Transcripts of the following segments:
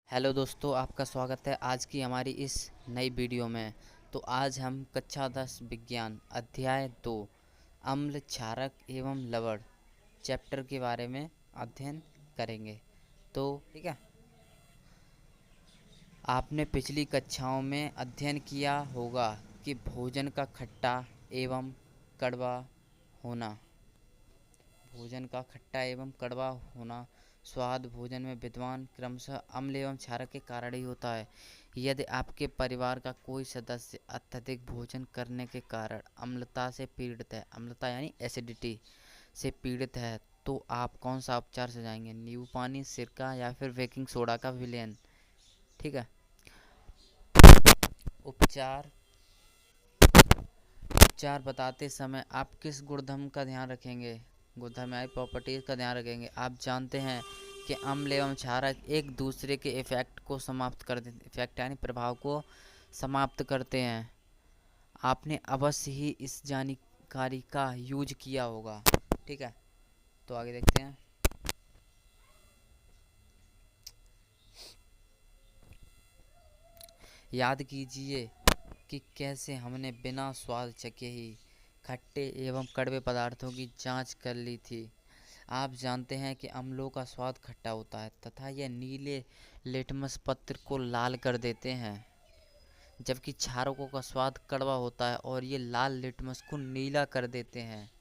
Hello दोस्तों, आपका स्वागत है आज की हमारी इस नई वीडियो में। तो आज हम कक्षा 10 विज्ञान अध्याय 2 अम्ल क्षारक एवं लवण चैप्टर के बारे में अध्ययन करेंगे। तो ठीक है, आपने पिछली कक्षाओं में अध्ययन किया होगा कि भोजन का खट्टा एवं कड़वा होना स्वाद भोजन में विद्यमान क्रमशः अम्ल एवं क्षारक के कारण ही होता है। यदि आपके परिवार का कोई सदस्य अत्यधिक भोजन करने के कारण अम्लता यानी एसिडिटी से पीड़ित है, तो आप कौन सा उपचार सुझाएंगे? नींबू पानी, सिरका या फिर बेकिंग सोडा का विलयन? ठीक है। उपचार उपचार बताते समय आप किस गुणधर्म का ध्यान रखेंगे? गुणधर्म प्रॉपर्टीज का ध्यान रखेंगे। आप जानते हैं कि अम्ल एवं क्षारक एक दूसरे के इफेक्ट यानी प्रभाव को समाप्त करते हैं। आपने अवश्य ही इस जानकारी का यूज किया होगा। ठीक है, तो आगे देखते हैं। याद कीजिए कि कैसे हमने बिना स्वाद चखे ही खट्टे एवं कड़वे पदार्थों की जांच कर ली थी। आप जानते हैं कि अम्लों का स्वाद खट्टा होता है तथा यह नीले लिटमस पत्र को लाल कर देते हैं, जबकि क्षारकों का स्वाद कड़वा होता है और ये लाल लिटमस को नीला कर देते हैं।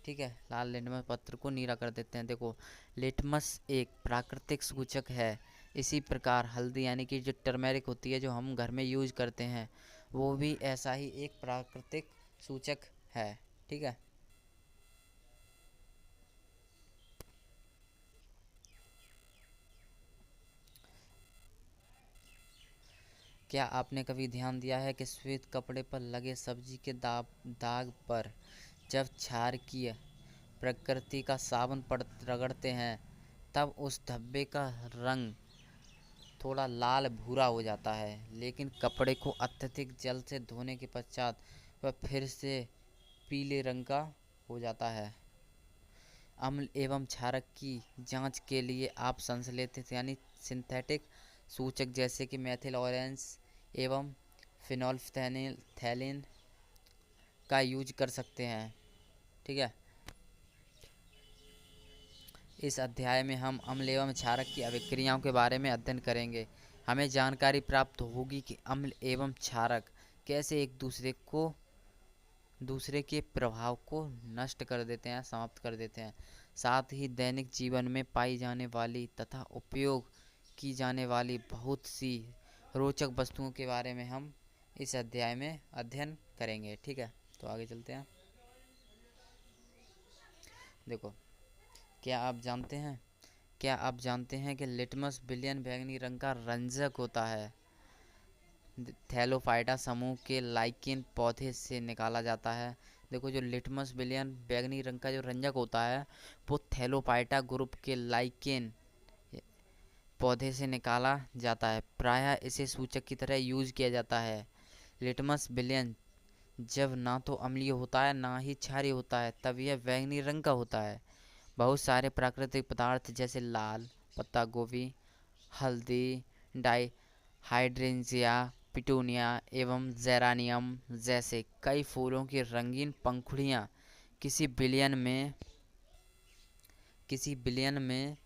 ठीक है, लाल लिटमस पत्र को नीला कर देते हैं। देखो, लिटमस एक प्राकृतिक सूचक है। इसी प्रकार हल्दी यानी कि जो टर्मेरिक होती है, जो हम घर में यूज करते हैं, वो भी ऐसा ही एक प्राकृतिक सूचक है। ठीक है। क्या आपने कभी ध्यान दिया है कि श्वेत कपड़े पर लगे सब्जी के दाग पर जब क्षारकीय प्रकृति का साबुन पड़ रगड़ते हैं, तब उस धब्बे का रंग थोड़ा लाल भूरा हो जाता है, लेकिन कपड़े को अत्यधिक जल से धोने के पश्चात वह फिर से पीले रंग का हो जाता है। अम्ल एवं क्षारक की जांच के लिए आप संश्लेषित यानी सिंथेटिक सूचक जैसे कि मेथिल ऑरेंज एवं फिनोल्फथैलीन का यूज कर सकते हैं। ठीक है। इस अध्याय में हम अम्ल एवं क्षारक की अभिक्रियाओं के बारे में अध्ययन करेंगे। हमें जानकारी प्राप्त होगी कि अम्ल एवं क्षारक कैसे एक दूसरे के प्रभाव को नष्ट कर देते हैं, समाप्त कर देते हैं। साथ ही दैनिक जीवन में पाई जाने वाली तथा उपयोग की जाने वाली बहुत सी रोचक वस्तुओं के बारे में हम इस अध्याय में अध्ययन करेंगे। ठीक है, तो आगे चलते हैं। देखो, क्या आप जानते हैं कि लिटमस विलयन बैंगनी रंग का रंजक होता है? थैलोफाइटा समूह के लाइकेन पौधे से निकाला जाता है। देखो, जो लिटमस विलयन बैंगनी रंग का जो रंजक होता है, वो थैलोफाइटा ग्रुप के लाइकेन पौधे से निकाला जाता है। प्रायः इसे सूचक की तरह यूज किया जाता है। लिटमस विलयन जब ना तो अम्लीय होता है ना ही क्षारीय होता है, तब यह बैंगनी रंग का होता है। बहुत सारे प्राकृतिक पदार्थ जैसे लाल पत्ता गोभी, हल्दी, डाई हाइड्रेंजिया, पिटूनिया एवं जेरानियम जैसे कई फूलों की रंगीन पंखुड़ियाँ किसी बिलियन में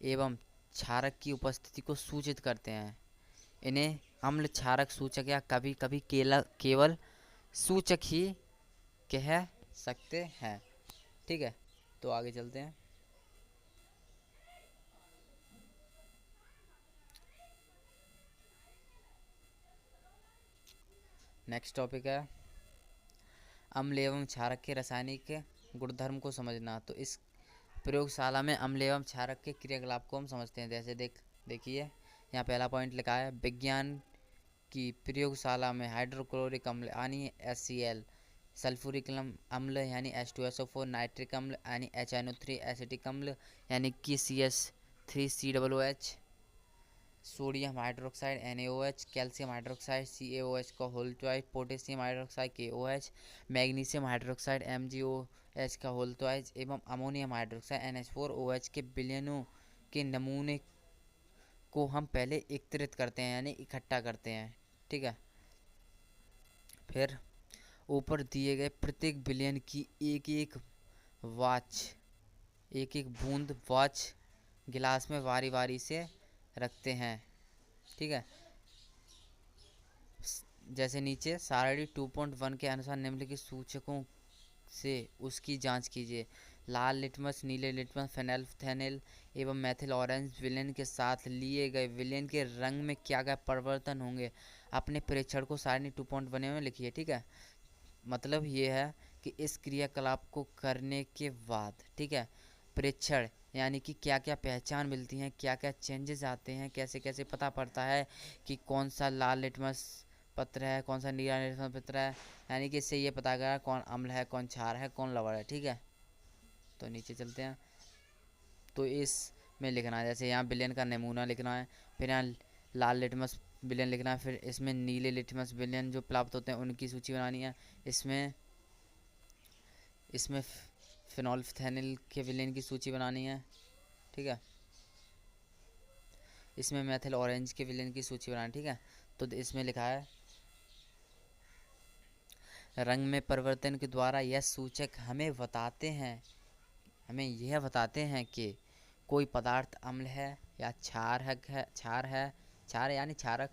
एवं क्षारक की उपस्थिति को सूचित करते हैं। इन्हें अम्ल क्षारक सूचक या कभी कभी केवल सूचक ही कह सकते हैं। ठीक है, तो आगे चलते हैं। नेक्स्ट टॉपिक है अम्ल एवं क्षारक के रासायनिक गुणधर्म को समझना। तो इस प्रयोगशाला में अम्ल एवं क्षारक के क्रियाकलाप को हम समझते हैं। जैसे देखिए, यहाँ पहला पॉइंट लिखा है, विज्ञान की प्रयोगशाला में हाइड्रोक्लोरिक अम्ल यानी HCl, सल्फ्यूरिक अम्ल यानी H2SO4, नाइट्रिक अम्ल यानी HNO3, एसिटिक अम्ल यानी कि CS3COOH, sodium hydroxide NaOH, calcium hydroxide CaOH का whole twice, potassium hydroxide KOH, magnesium hydroxide MgOH का होल ट्वाइस एवं अमोनियम हाइड्रोक्साइड NH4OH के बिलियनों के नमूने को हम पहले एकत्रित करते हैं यानी इकट्ठा करते हैं, ठीक है। फिर ऊपर दिए गए प्रत्येक विलयन की एक एक वाच, एक एक बूंद वाच गिलास में बारी बारी से रखते हैं, ठीक है। जैसे नीचे सारणी 2.1 के अनुसार निम्नलिखित सूचकों से उसकी जांच कीजिए। लाल लिटमस, नीले लिटमस, फेनैल्फ्थेनिल एवं मेथिल ऑरेंज विलेन के साथ लिए गए विलेन के रंग में क्या क्या परिवर्तन होंगे, अपने प्रेक्षण को सारणी 2.1 में लिखिए, ठीक है। मतलब ये है कि इस क्रियाकलाप को करने के बाद, ठीक है, प्रेक्षण यानी कि क्या क्या पहचान मिलती हैं, क्या क्या चेंजेस आते हैं, कैसे कैसे पता पड़ता है कि कौन सा लाल लिटमस पत्र है, कौन सा नीला लिटमस पत्र है, यानी कि इससे ये पता करा कौन अम्ल है, कौन क्षार है, कौन लवण है, ठीक है। तो नीचे चलते हैं। तो इसमें लिखना है, जैसे यहाँ विलेन का नमूना लिखना है, फिर यहाँ लाल लिटमस विलेन लिखना है, फिर इसमें नीले लिटमस विलेन जो प्राप्त होते हैं उनकी सूची बनानी है, इसमें इसमें फिनोल्फथेनिल के विलेन की सूची बनानी है, ठीक है। इसमें मेथिल ऑरेंज के विलेन की सूची बनानी, ठीक है। तो इसमें लिखा है रंग में परिवर्तन के द्वारा यह सूचक हमें यह बताते हैं कि कोई पदार्थ अम्ल है या क्षार यानी क्षारक,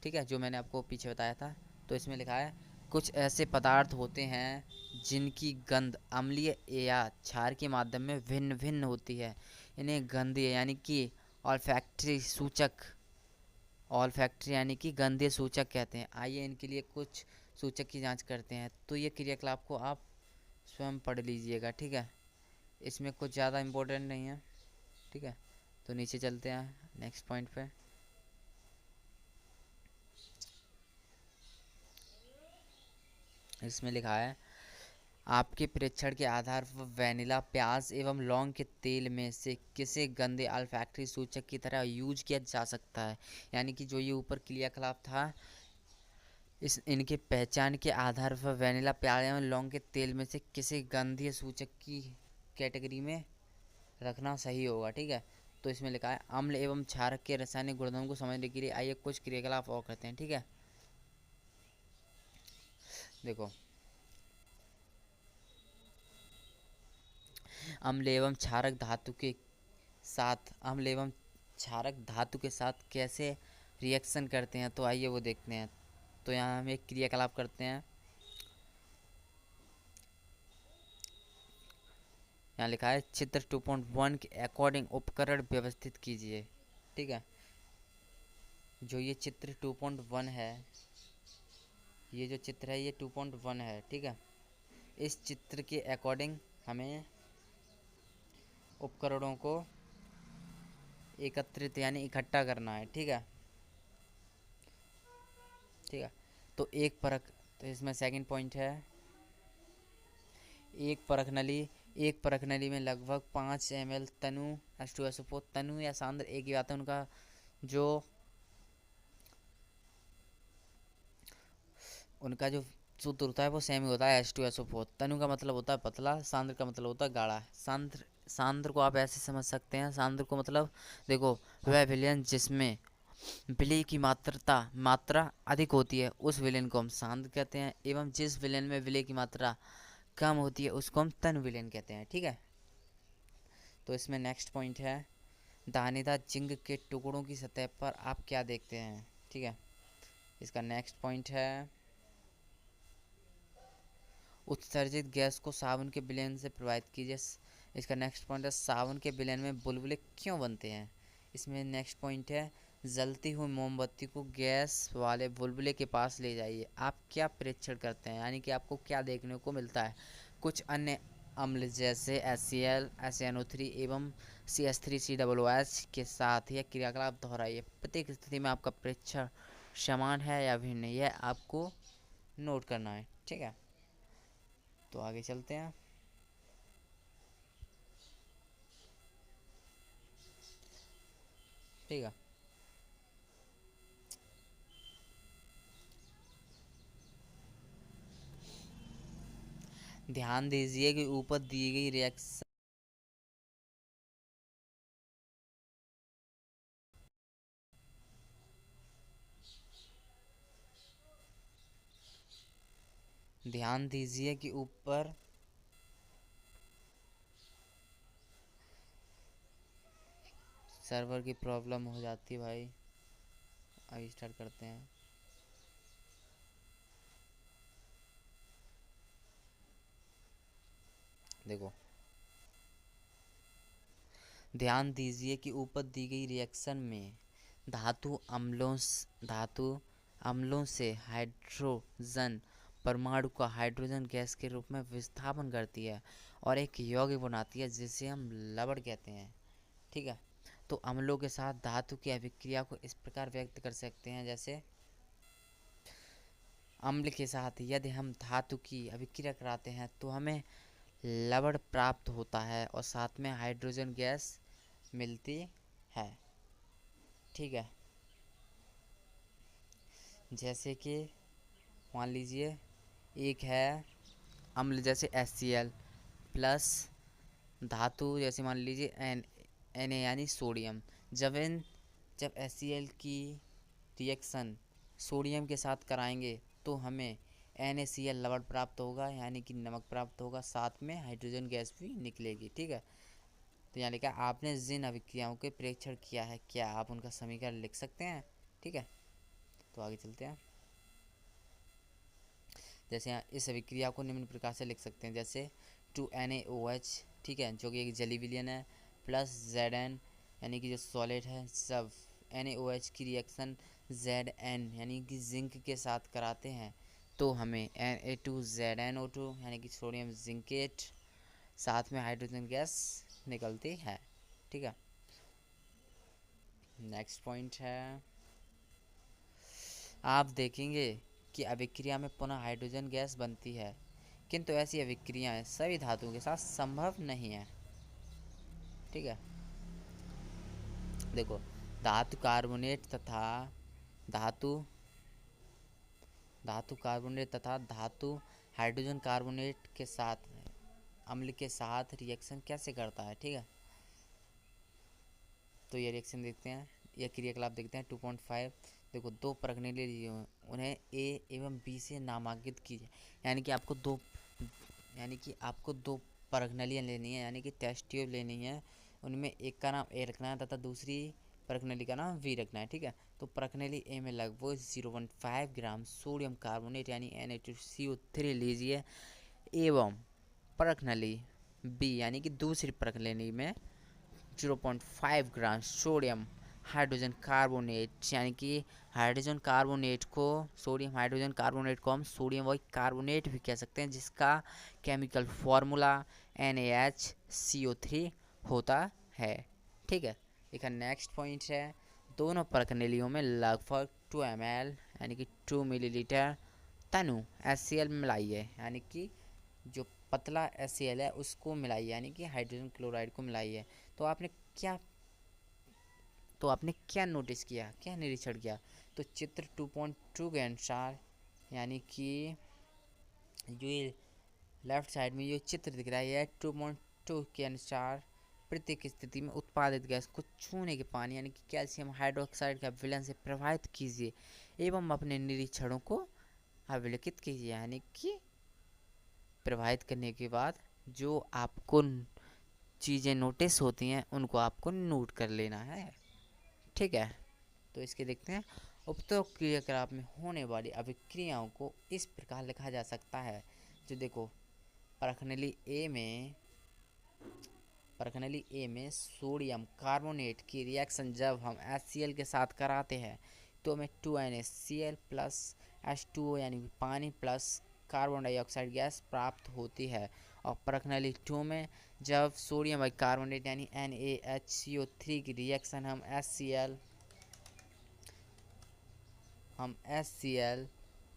ठीक है, जो मैंने आपको पीछे बताया था। तो इसमें लिखा है कुछ ऐसे पदार्थ होते हैं जिनकी गंध अम्लीय या क्षार के माध्यम में भिन्न भिन्न होती है, इन्हें गंधीय यानी कि ऑल्फैक्टरी यानी कि गंधीय सूचक कहते हैं। आइए इनके लिए कुछ सूचक की जांच करते हैं। तो ये क्रियाकलाप को आप स्वयं पढ़ लीजिएगा, ठीक है, इसमें कुछ ज़्यादा इम्पोर्टेंट नहीं है, ठीक है। तो नीचे चलते हैं नेक्स्ट पॉइंट पे। इसमें लिखा है आपके परीक्षण के आधार पर वैनिला, प्याज एवं लौंग के तेल में से किसे गंधे अल्फैक्टरी सूचक की तरह यूज किया जा सकता है। यानी कि जो ये ऊपर क्रियाकलाप था, इनके पहचान के आधार पर वैनिला, प्याज एवं लौंग के तेल में से किसे गंधीय सूचक की कैटेगरी में रखना सही होगा, ठीक है। तो इसमें लिखा है अम्ल एवं क्षारक के रासायनिक गुणधर्म को समझने के लिए आइए कुछ क्रियाकलाप और करते हैं, ठीक है। देखो, अम्ल एवं क्षारक धातु के साथ कैसे रिएक्शन करते हैं, तो आइए वो देखते हैं। तो यहाँ हम एक क्रियाकलाप करते हैं। यहाँ लिखा है चित्र 2.1 के अकॉर्डिंग उपकरण व्यवस्थित कीजिए, ठीक है। जो ये चित्र 2.1 है, ये जो चित्र है ये 2.1 है, ठीक है। इस चित्र के अकॉर्डिंग हमें उपकरणों को एकत्रित यानी इकट्ठा करना है, ठीक है, ठीक है। तो तो इसमें सेकंड पॉइंट है एक परख नली में लगभग 5 ml तनु H2SO4, तनु या सांद्र एक ही बात है, उनका जो उनका जो सूत्र होता है वो सेम ही होता है, H2SO4। तनु का मतलब होता है पतला, सांद्र का मतलब होता है गाढ़ा। सांद्र को आप ऐसे समझ सकते हैं, सांद्र को मतलब देखो, वह विलयन जिसमें विलेय की मात्रा अधिक होती है उस विलेन को हम सांद्र कहते हैं, एवं जिस विलेन में विलेय की मात्रा कम होती है उसको हम तन विलेन कहते हैं, ठीक है। तो इसमें नेक्स्ट पॉइंट है दानेदार जिंक के टुकड़ों की सतह पर आप क्या देखते हैं, ठीक है। इसका नेक्स्ट पॉइंट है उत्सर्जित गैस को साबुन के विलयन से प्रभावित कीजिए। इसका नेक्स्ट पॉइंट है साबुन के विलयन में बुलबुले क्यों बनते हैं। इसमें नेक्स्ट पॉइंट है जलती हुई मोमबत्ती को गैस वाले बुलबुले के पास ले जाइए। आप क्या परीक्षण करते हैं, यानी कि आपको क्या देखने को मिलता है। कुछ अन्य अम्ल जैसे HCl, SaNO3 एवं CH3COOH के साथ यह क्रियाकलाप दोहराइए। प्रत्येक स्थिति में आपका परीक्षण समान है या भिन्न, यह आपको नोट करना है, ठीक है। तो आगे चलते हैं। ठीक है, ध्यान दीजिए कि ऊपर दी गई रिएक्शन ध्यान दीजिए कि ऊपर सर्वर की प्रॉब्लम हो जाती है भाई। अभी स्टार्ट करते हैं। देखो, ध्यान दीजिए कि ऊपर दी गई रिएक्शन में धातु अम्लों से हाइड्रोजन परमाणु का हाइड्रोजन गैस के रूप में विस्थापन करती है और एक यौगिक बनाती है जिसे हम लवण कहते हैं। ठीक है, तो अम्लों के साथ धातु की अभिक्रिया को इस प्रकार व्यक्त कर सकते हैं, जैसे अम्ल के साथ यदि हम धातु की अभिक्रिया कराते हैं तो हमें लवण प्राप्त होता है और साथ में हाइड्रोजन गैस मिलती है। ठीक है, जैसे कि मान लीजिए एक है अम्ल जैसे HCl प्लस धातु जैसे मान लीजिए Na यानी सोडियम। जब HCl की रिएक्शन सोडियम के साथ कराएंगे तो हमें NaCl लवण प्राप्त होगा यानी कि नमक प्राप्त होगा, साथ में हाइड्रोजन गैस भी निकलेगी। ठीक है, तो यहाँ लिखा आपने जिन अभिक्रियाओं के प्रेक्षण किया है क्या आप उनका समीकरण लिख सकते हैं। ठीक है, तो आगे चलते हैं। जैसे यहाँ इस अभिक्रिया को निम्न प्रकार से लिख सकते हैं, जैसे 2NaOH, ठीक है, जो कि एक जली विलयन है, प्लस Zn यानी कि जो सॉलिड है। जब NaOH की रिएक्शन Zn यानी कि जिंक के साथ कराते हैं तो हमें Na2ZnO2 यानी कि सोडियम जिंकेट, साथ में हाइड्रोजन गैस निकलती है। ठीक है, नेक्स्ट पॉइंट है, आप देखेंगे कि अभिक्रिया में पुनः हाइड्रोजन गैस बनती है, किंतु ऐसी अभिक्रियाएं सभी धातुओं के साथ संभव नहीं है। ठीक है, देखो, धातु कार्बोनेट तथा धातु धातु कार्बोनेट तथा धातु हाइड्रोजन कार्बोनेट के साथ अम्ल के साथ रिएक्शन कैसे करता है। ठीक है, तो ये रिएक्शन देखते हैं, यह क्रियाकलाप देखते हैं 2.5। देखो, दो परखनीय लिए हुए उन्हें ए एवं बी से नामांकित कीजिए, यानी कि आपको दो परखनलियाँ लेनी है, यानी कि टेस्ट ट्यूब लेनी है। उनमें एक का नाम ए रखना है तथा दूसरी परखनली का नाम वी रखना है। ठीक है, तो परखनली ए में लगभग 0.5 ग्राम सोडियम कार्बोनेट यानी Na2CO3 लीजिए एवं परखनली बी यानी कि दूसरी परखनली में 0.5 ग्राम सोडियम हाइड्रोजन कार्बोनेट यानी कि सोडियम हाइड्रोजन कार्बोनेट को हम सोडियम कार्बोनेट भी कह सकते हैं, जिसका केमिकल फॉर्मूला NaHCO3 होता है। ठीक है, एक नेक्स्ट पॉइंट है, दोनों परखनलियों में लगभग 2 ml यानी कि 2 मिलीलीटर तनु HCl मिलाइए, यानी कि जो पतला HCl है उसको मिलाइए, यानी कि हाइड्रोजन क्लोराइड को मिलाइए। तो आपने क्या नोटिस किया, क्या निरीक्षण किया, तो चित्र 2.2 के अनुसार, यानी कि जो ये लेफ्ट साइड में ये चित्र दिख रहा है, यह 2.2 के अनुसार प्रत्येक स्थिति में उत्पादित गैस को छूने के पानी यानी कि कैल्शियम हाइड्रोक्साइड का विलयन से प्रभावित कीजिए एवं अपने निरीक्षणों को अवलोकित कीजिए, यानी कि प्रभावित करने के बाद जो आपको चीज़ें नोटिस होती हैं उनको आपको नोट कर लेना है। ठीक है, तो इसके देखते हैं। उपरोक्त क्रियाकलाप में होने वाली अभिक्रियाओं को इस प्रकार लिखा जा सकता है, जो देखो, परखनली ए में सोडियम कार्बोनेट की रिएक्शन जब हम HCl के साथ कराते हैं तो हमें 2NaCl प्लस H2O यानी कि पानी प्लस कार्बन डाइऑक्साइड गैस प्राप्त होती है। और परखनली 2 में जब सोडियम बाइकार्बोनेट यानी NaHCO3 की रिएक्शन हम HCl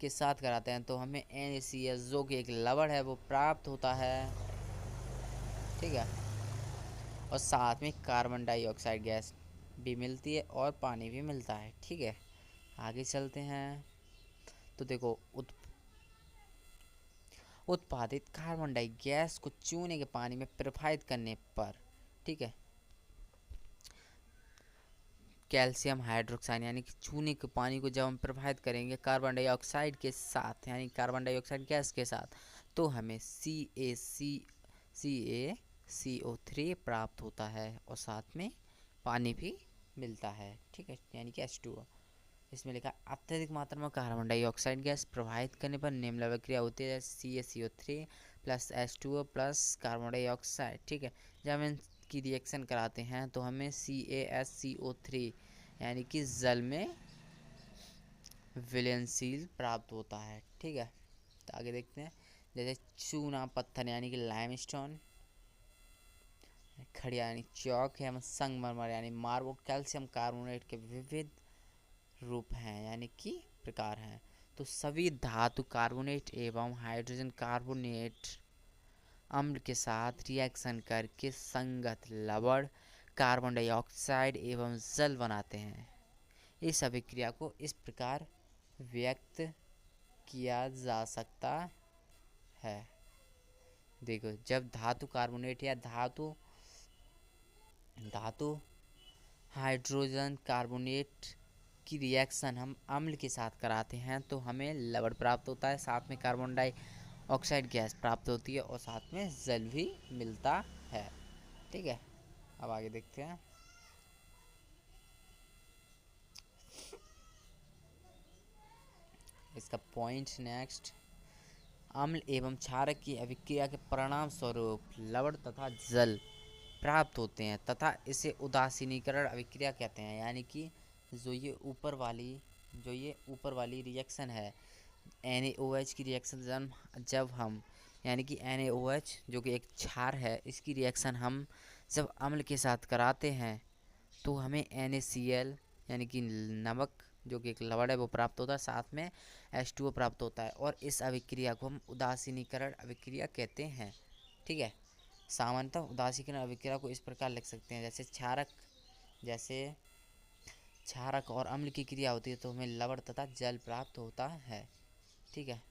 के साथ कराते हैं तो हमें NaCl जो कि एक लवण है वो प्राप्त होता है। ठीक है, और साथ में कार्बन डाइऑक्साइड गैस भी मिलती है और पानी भी मिलता है। ठीक है, आगे चलते हैं। तो देखो, उत्पादित कार्बन डाई गैस को चूने के पानी में प्रवाहित करने पर, ठीक है, कैल्शियम हाइड्रोक्साइड यानी कि चूने के पानी को जब हम प्रभावित करेंगे कार्बन डाइऑक्साइड के साथ यानी कार्बन डाइऑक्साइड गैस के साथ, तो हमें CaCO3 प्राप्त होता है और साथ में पानी भी मिलता है, ठीक है, यानी कि H2O। इसमें लिखा अत्यधिक मात्रा में कार्बन डाइऑक्साइड गैस प्रवाहित करने पर निम्नलिखित क्रिया होती है, जैसे CaCO3 plus H2O plus carbon dioxide, ठीक है। जब हम इनकी रिएक्शन कराते हैं तो हमें CaSCO3 यानी कि जल में विलयनशील प्राप्त होता है, ठीक है। तो आगे देखते हैं, जैसे चूना पत्थर यानी कि लाइमस्टोन, खड़िया यानी चौक है, संगमरमर यानी मार्बल, कैल्शियम कार्बोनेट के विविध रूप हैं यानी कि प्रकार हैं। तो सभी धातु कार्बोनेट एवं हाइड्रोजन कार्बोनेट अम्ल के साथ रिएक्शन करके संगत लवण कार्बन डाइऑक्साइड एवं जल बनाते हैं। इस अभिक्रिया को इस प्रकार व्यक्त किया जा सकता है। देखो, जब धातु कार्बोनेट या धातु हाइड्रोजन कार्बोनेट की रिएक्शन हम अम्ल के साथ कराते हैं तो हमें लवण प्राप्त होता है, साथ में कार्बन डाइऑक्साइड गैस प्राप्त होती है और साथ में जल भी मिलता है, ठीक है। अब आगे देखते हैं, इसका पॉइंट नेक्स्ट, अम्ल एवं क्षारक की अभिक्रिया के परिणाम स्वरूप लवण तथा जल प्राप्त होते हैं तथा इसे उदासीनीकरण अभिक्रिया कहते हैं। यानी कि जो ये ऊपर वाली रिएक्शन है NaOH की रिएक्शन जब हम यानी कि NaOH जो कि एक क्षार है, इसकी रिएक्शन हम जब अम्ल के साथ कराते हैं तो हमें NaCl यानी कि नमक जो कि एक लवण है वो प्राप्त होता है, साथ में H2O प्राप्त होता है और इस अभिक्रिया को हम उदासीनीकरण अभिक्रिया कहते हैं, ठीक है। सामान्यतः उदासीकरण अभिक्रिया को इस प्रकार लिख सकते हैं, जैसे क्षारक और अम्ल की क्रिया होती है तो हमें लवण तथा जल प्राप्त होता है, ठीक है।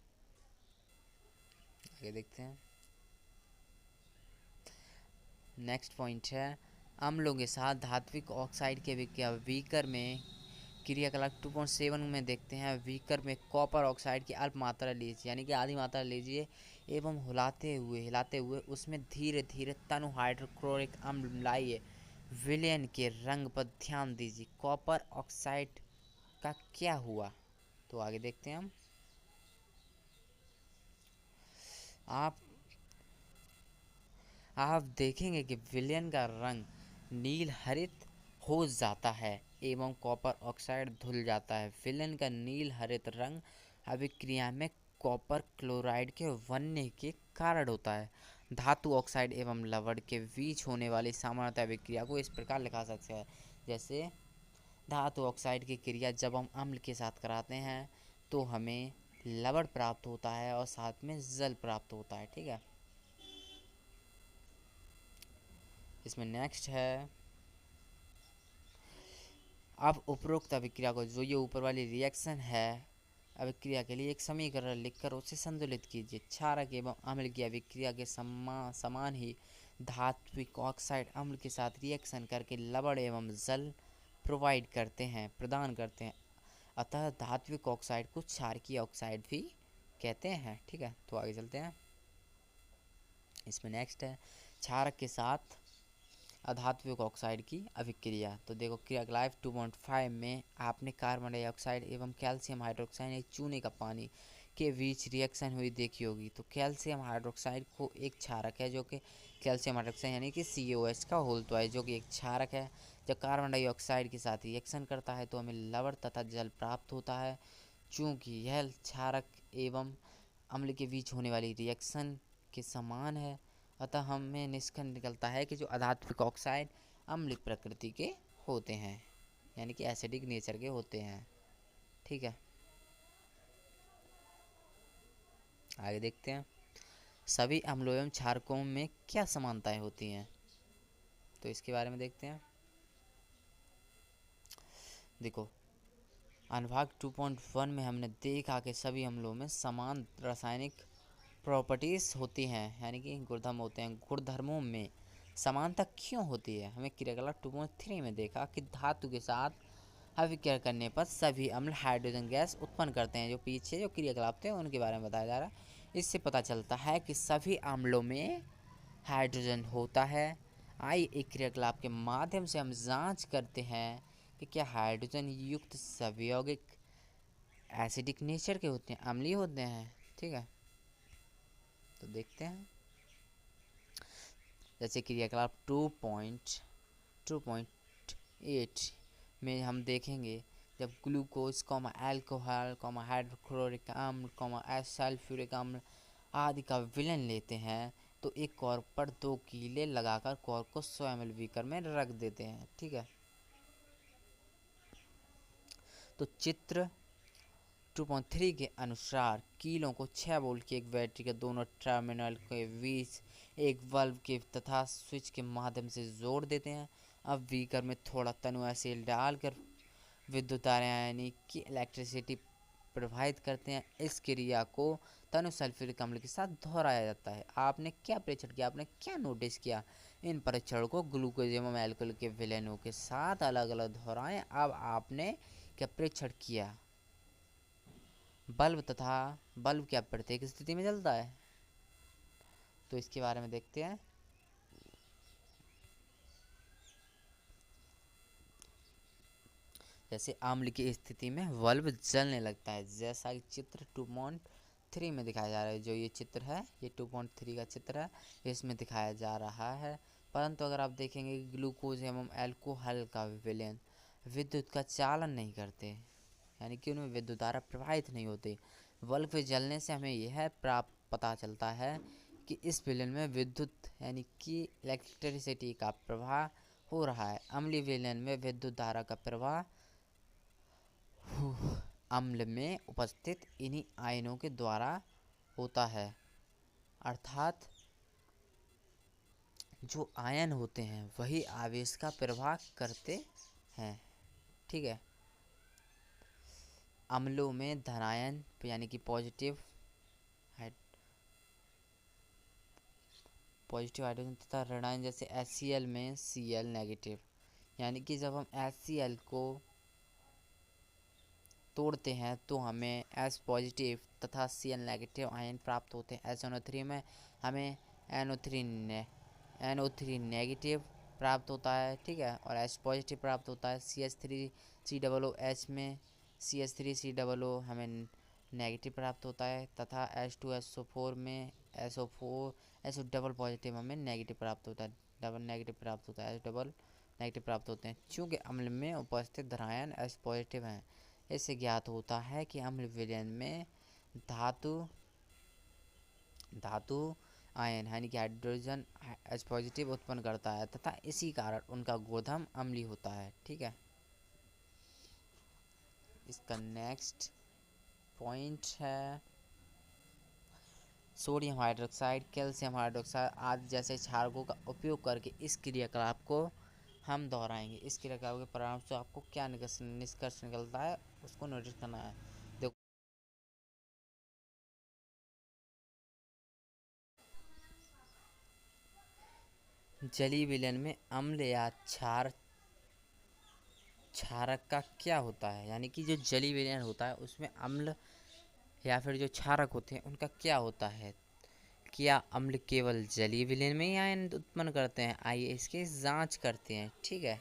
आगे देखते हैं, नेक्स्ट पॉइंट है, अम्लों के साथ धात्विक ऑक्साइड के अभिक्रिया। बीकर में क्रियाकलाप 2.7 में देखते हैं, बीकर में कॉपर ऑक्साइड की अल्प मात्रा लीजिए यानी कि आधी मात्रा लीजिए एवं हिलाते हुए उसमें धीरे धीरे तनु हाइड्रोक्लोरिक अम्ल मिलाइए। विलयन के रंग पर ध्यान दीजिए, कॉपर ऑक्साइड का क्या हुआ। तो आगे देखते हैं हम, आप देखेंगे कि विलयन का रंग नील हरित हो जाता है एवं कॉपर ऑक्साइड धुल जाता है। विलयन का नील हरित रंग अभिक्रिया में कॉपर क्लोराइड के बनने के कारण होता है। धातु ऑक्साइड एवं लवण के बीच होने वाली सामान्यतः अभिक्रिया को इस प्रकार लिखा जा सकता है, जैसे धातु ऑक्साइड की क्रिया जब हम अम्ल के साथ कराते हैं तो हमें लवण प्राप्त होता है और साथ में जल प्राप्त होता है, ठीक है। इसमें नेक्स्ट है, अब उपरोक्त अभिक्रिया को, जो ये ऊपर वाली रिएक्शन है अभिक्रिया के लिए एक समीकरण लिखकर उसे संतुलित कीजिए। क्षारक एवं अम्ल की अभिक्रिया के समान ही धात्विक ऑक्साइड अम्ल के साथ रिएक्शन करके लवण एवं जल प्रदान करते हैं। अतः धात्विक ऑक्साइड को क्षारकीय ऑक्साइड भी कहते हैं, ठीक है। तो आगे चलते हैं, इसमें नेक्स्ट है क्षारक के साथ अधात्विक ऑक्साइड की अभिक्रिया। तो देखो, क्रियाकलाप 2.5 में आपने कार्बन डाइऑक्साइड एवं कैल्शियम हाइड्रोक्साइड एक चूने का पानी के बीच रिएक्शन हुई देखी होगी। तो कैल्शियम हाइड्रोक्साइड को एक क्षारक है जो कि कैल्शियम हाइड्रोक्साइड यानी कि CaOH का होल तो है जो कि एक क्षारक है। जब कार्बन डाइऑक्साइड के साथ रिएक्शन करता है तो हमें लवण तथा जल प्राप्त होता है। चूँकि यह क्षारक एवं अम्ल के बीच होने वाली रिएक्शन के समान है, अतः हमें निष्कर्ष निकलता है कि जो अधात्विक ऑक्साइड अम्ल प्रकृति के होते हैं यानी कि एसिडिक नेचर के होते हैं, ठीक है। आगे देखते हैं, सभी अम्लों एवं क्षारकों में क्या समानताएं होती हैं, तो इसके बारे में देखते हैं। देखो, अनुभाग 2.1 में हमने देखा कि सभी अम्लों में समान रासायनिक प्रॉपर्टीज़ होती हैं यानी कि गुणधर्म होते हैं। गुणधर्मों में समानता क्यों होती है, हमें क्रियाकलाप 2.3 में देखा कि धातु के साथ अभिक्रिया करने पर सभी अम्ल हाइड्रोजन गैस उत्पन्न करते हैं। जो पीछे जो क्रियाकलाप थे उनके बारे में बताया जा रहा है। इससे पता चलता है कि सभी अम्लों में हाइड्रोजन होता है। आइए एक क्रियाकलाप के माध्यम से हम जांच करते हैं कि क्या हाइड्रोजन युक्त सभी यौगिक एसिडिक नेचर के होते हैं, अम्लीय होते हैं। ठीक है, तो देखते हैं। जैसे क्रियाकलाप 2.8 में हम देखेंगे, जब ग्लूकोज अल्कोहल हाइड्रोक्लोरिक अम्ल सल्फ्यूरिक अम्ल आदि का विलयन लेते हैं तो एक कॉर्क पर 2 कीले लगाकर कॉर्क को 100 ml बीकर में रख देते हैं। ठीक है, तो चित्र 2.3 के अनुसार कीलों को 6 वोल्ट की एक बैटरी के दोनों टर्मिनल के बीच एक बल्ब के तथा स्विच के माध्यम से जोड़ देते हैं। अब बीकर में थोड़ा तनु एसिड डालकर विद्युत धारा यानी कि इलेक्ट्रिसिटी प्रभावित करते हैं। इस क्रिया को तनु सल्फ्यूरिक अम्ल के साथ दोहराया जाता है। आपने क्या परीक्षण किया, आपने क्या नोटिस किया? इन परीक्षण को ग्लूकोज एवं अल्कोहल के विलयनों के साथ अलग अलग दोहराएं। अब आपने क्या परीक्षण किया? बल्ब क्या प्रत्येक स्थिति में जलता है? तो इसके बारे में देखते हैं। जैसे अम्ल की स्थिति में बल्ब जलने लगता है, जैसा कि चित्र 2.3 में दिखाया जा रहा है। जो ये चित्र है, ये 2.3 का चित्र है, इसमें दिखाया जा रहा है। परंतु अगर आप देखेंगे ग्लूकोज एवं अल्कोहल का विलयन विद्युत का चालन नहीं करते, यानी कि उनमें विद्युत धारा प्रवाहित नहीं होती। बल्ब के जलने से हमें यह पता चलता है कि इस विलयन में विद्युत यानी कि इलेक्ट्रिसिटी का प्रवाह हो रहा है। अम्लीय विलयन में विद्युत धारा का प्रवाह अम्ल में उपस्थित इन्हीं आयनों के द्वारा होता है, अर्थात जो आयन होते हैं वही आवेश का प्रवाह करते हैं। ठीक है, अम्लों में धनायन यानी कि पॉजिटिव हाइड्रोजन तथा ऋणायन जैसे HCl में Cl नेगेटिव, यानी कि जब हम HCl को तोड़ते हैं तो हमें H पॉजिटिव तथा Cl नेगेटिव आयन प्राप्त होते हैं। SNO3 में हमें NO3 नेगेटिव प्राप्त होता है। ठीक है, और H पॉजिटिव प्राप्त होता है। CH3COOH में CH3COO हमें नेगेटिव प्राप्त होता है तथा H2SO4 में SO डबल पॉजिटिव हमें नेगेटिव प्राप्त होता है, डबल नेगेटिव प्राप्त होता है, डबल नेगेटिव प्राप्त होते हैं। चूँकि अम्ल में उपस्थित धनायन H पॉजिटिव हैं, इससे ज्ञात होता है कि अम्ल विलयन में धातु आयन यानी कि हाइड्रोजन H पॉजिटिव उत्पन्न करता है तथा इसी कारण उनका गुणधर्म अम्लीय होता है। ठीक है, इसका नेक्स्ट पॉइंट है सोडियम हाइड्रोक्साइड, कैल्शियम हाइड्रोक्साइड आदि जैसे क्षारकों का उपयोग करके इस क्रियाकलाप को हम दोहराएंगे। इस क्रियाकलाप के परिणाम से आपको क्या निष्कर्ष निकलता है उसको नोटिस करना है। देखो, जलीय विलयन में अम्ल या क्षारक का क्या होता है, यानी कि जो जलीय विलयन होता है उसमें अम्ल या फिर जो क्षारक होते हैं उनका क्या होता है। क्या अम्ल केवल जलीय विलयन में ही आयन उत्पन्न करते हैं? आइए इसकी जांच करते हैं। ठीक है,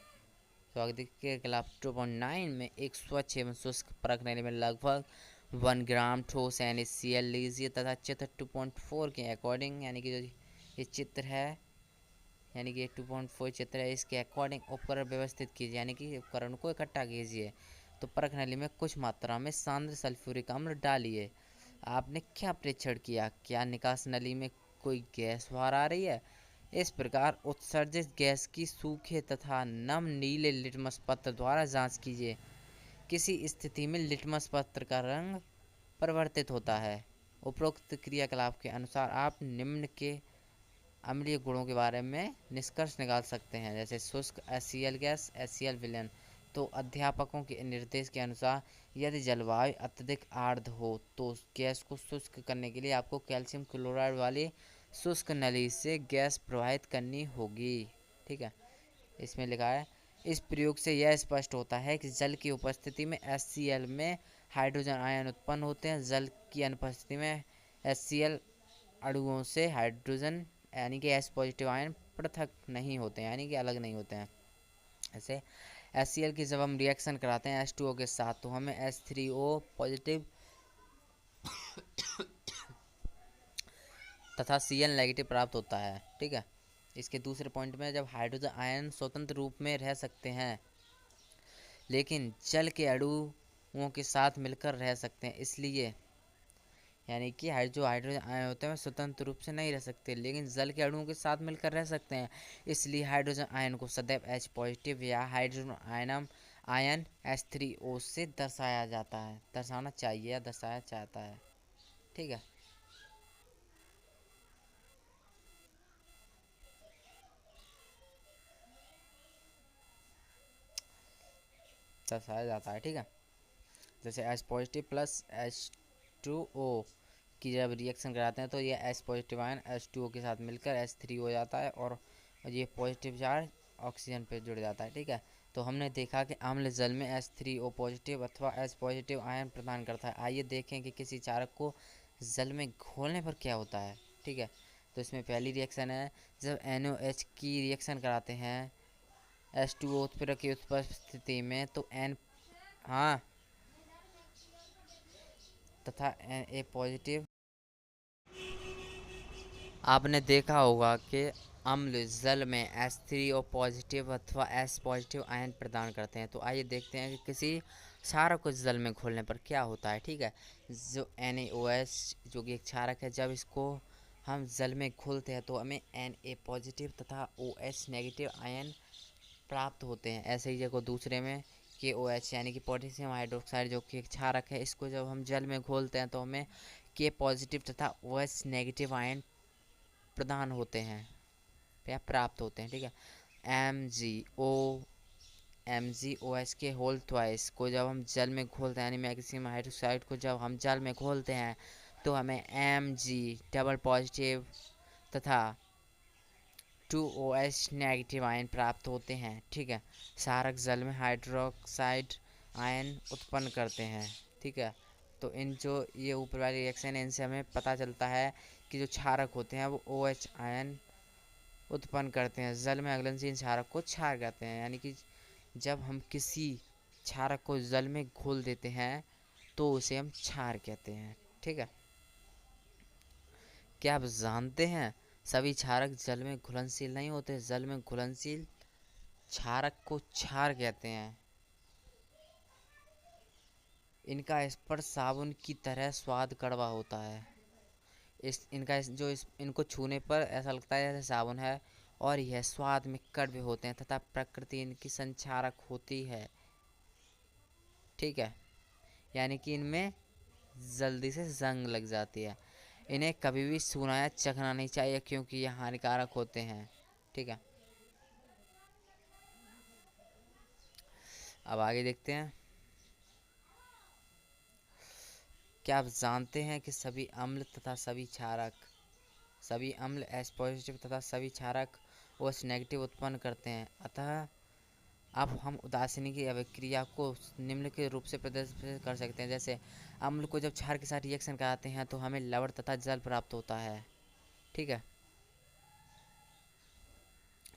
तो आगे के खिलाफ 2.9 में एक स्वच्छ एवं शुष्क परख नली में लगभग 1 ग्राम ठोस NaCl लीजिए तथा चित्र 2.4 के अकॉर्डिंग, यानी कि जो ये चित्र है, यानी कि 2.4 चित्र है, इसके अकॉर्डिंग उपकरण व्यवस्थित कीजिए, यानी कि उपकरण को इकट्ठा कीजिए। तो परख नली में कुछ मात्रा में सांद्र सल्फ्यूरिक अम्ल डालिए। आपने क्या परीक्षण किया? क्या निकास नली में कोई गैस बाहर आ रही है? इस प्रकार उत्सर्जित गैस की सूखे तथा नम नीले लिटमस पत्र द्वारा जांच कीजिए। किसी स्थिति में लिटमस पत्र का रंग परिवर्तित होता है। उपरोक्त क्रियाकलाप के अनुसार आप निम्न के अम्लीय गुणों के बारे में निष्कर्ष निकाल सकते हैं, जैसे शुष्क HCl गैस, HCl विलयन। तो अध्यापकों के निर्देश के अनुसार यदि जलवायु अत्यधिक आर्द्र हो तो गैस को शुष्क करने के लिए आपको कैल्शियम क्लोराइड वाली शुष्क नली से गैस प्रवाहित करनी होगी। ठीक है, इसमें लिखा है इस प्रयोग से यह स्पष्ट होता है कि जल की उपस्थिति में HCl में हाइड्रोजन आयन उत्पन्न होते हैं। जल की अनुपस्थिति में HCl अणुओं से हाइड्रोजन यानी कि H पॉजिटिव आयन पृथक नहीं होते हैं, यानी कि अलग नहीं होते हैं। ऐसे HCl की जब हम रिएक्शन कराते हैं H2O के साथ तो हमें H3O पॉजिटिव तथा Cl नेगेटिव प्राप्त होता है। ठीक है, इसके दूसरे पॉइंट में जब हाइड्रोजन आयन स्वतंत्र रूप में रह सकते हैं लेकिन जल के अणुओं के साथ मिलकर रह सकते हैं, इसलिए यानी कि जो हाइड्रोजन आयन होते हैं वे स्वतंत्र रूप से नहीं रह सकते लेकिन जल के अणुओं के साथ मिलकर रह सकते हैं, इसलिए हाइड्रोजन आयन को सदैव H पॉजिटिव या हाइड्रोजन आयन H3O से दर्शाया जाता है, दर्शाना चाहिए या दर्शाया जाता है। ठीक है, दर्शाया जाता है। ठीक है, जैसे H पॉजिटिव प्लस H2O की जब रिएक्शन कराते हैं तो ये H पॉजिटिव आयन H2O के साथ मिलकर H3 हो जाता है और ये पॉजिटिव चार्ज ऑक्सीजन पे जुड़ जाता है। ठीक है, तो हमने देखा कि अम्ल जल में H3O पॉजिटिव अथवा H पॉजिटिव आयन प्रदान करता है। आइए देखें कि किसी क्षारक को जल में घोलने पर क्या होता है। ठीक है, तो इसमें पहली रिएक्शन है जब NOH की रिएक्शन कराते हैं H2O उत्प्रेरक की उपस्थिति में तो हाँ तथा Na पॉजिटिव। आपने देखा होगा कि अम्ल जल में H3O पॉजिटिव अथवा H पॉजिटिव आयन प्रदान करते हैं। तो आइए देखते हैं कि किसी क्षारक को जल में घोलने पर क्या होता है। ठीक है, जो NaOH जो कि एक क्षारक है, जब इसको हम जल में घोलते हैं तो हमें Na पॉजिटिव तथा OH नेगेटिव आयन प्राप्त होते हैं। ऐसे ही जगह दूसरे में KOH यानी कि पोटेशियम हाइड्रोक्साइड जो कि एक क्षारक है, इसको जब हम जल में घोलते हैं तो हमें K पॉजिटिव तथा OH नेगेटिव आयन प्रदान होते हैं या प्राप्त होते हैं। ठीक है, MgOH के होल ट्वाइस को जब हम जल में घोलते हैं यानी मैग्नीशियम हाइड्रोक्साइड को जब हम जल में घोलते हैं तो हमें Mg डबल पॉजिटिव तथा 2OH नेगेटिव आयन प्राप्त होते हैं। ठीक है, क्षारक जल में हाइड्रोक्साइड आयन उत्पन्न करते हैं। ठीक है, तो इन जो ये ऊपर वाली रिएक्शन है इनसे हमें पता चलता है कि जो क्षारक होते हैं वो OH आयन उत्पन्न करते हैं। जल में अघुलनशील क्षारक को क्षार कहते हैं, यानी कि जब हम किसी क्षारक को जल में घोल देते हैं तो उसे हम क्षार कहते हैं। ठीक है, क्या आप जानते हैं सभी क्षारक जल में घुलनशील नहीं होते, जल में घुलनशील क्षारक को क्षार कहते हैं। इनका स्पर्श साबुन की तरह स्वाद कड़वा होता है। इनको छूने पर ऐसा लगता है जैसे साबुन है और यह स्वाद में कड़वे होते हैं तथा प्रकृति इनकी संक्षारक होती है। ठीक है, यानी कि इनमें जल्दी से जंग लग जाती है। इन्हें कभी भी छूना या चखना नहीं चाहिए क्योंकि ये हानिकारक होते हैं। ठीक है, अब आगे देखते हैं। क्या आप जानते हैं कि सभी अम्ल तथा सभी अम्ल H पॉजिटिव तथा सभी क्षारक OH नेगेटिव उत्पन्न करते हैं। अतः अब हम उदासीनी की अभिक्रिया को निम्न के रूप से प्रदर्शित कर सकते हैं। जैसे अम्ल को जब क्षार के साथ रिएक्शन कराते हैं तो हमें लवण तथा जल प्राप्त होता है। ठीक है,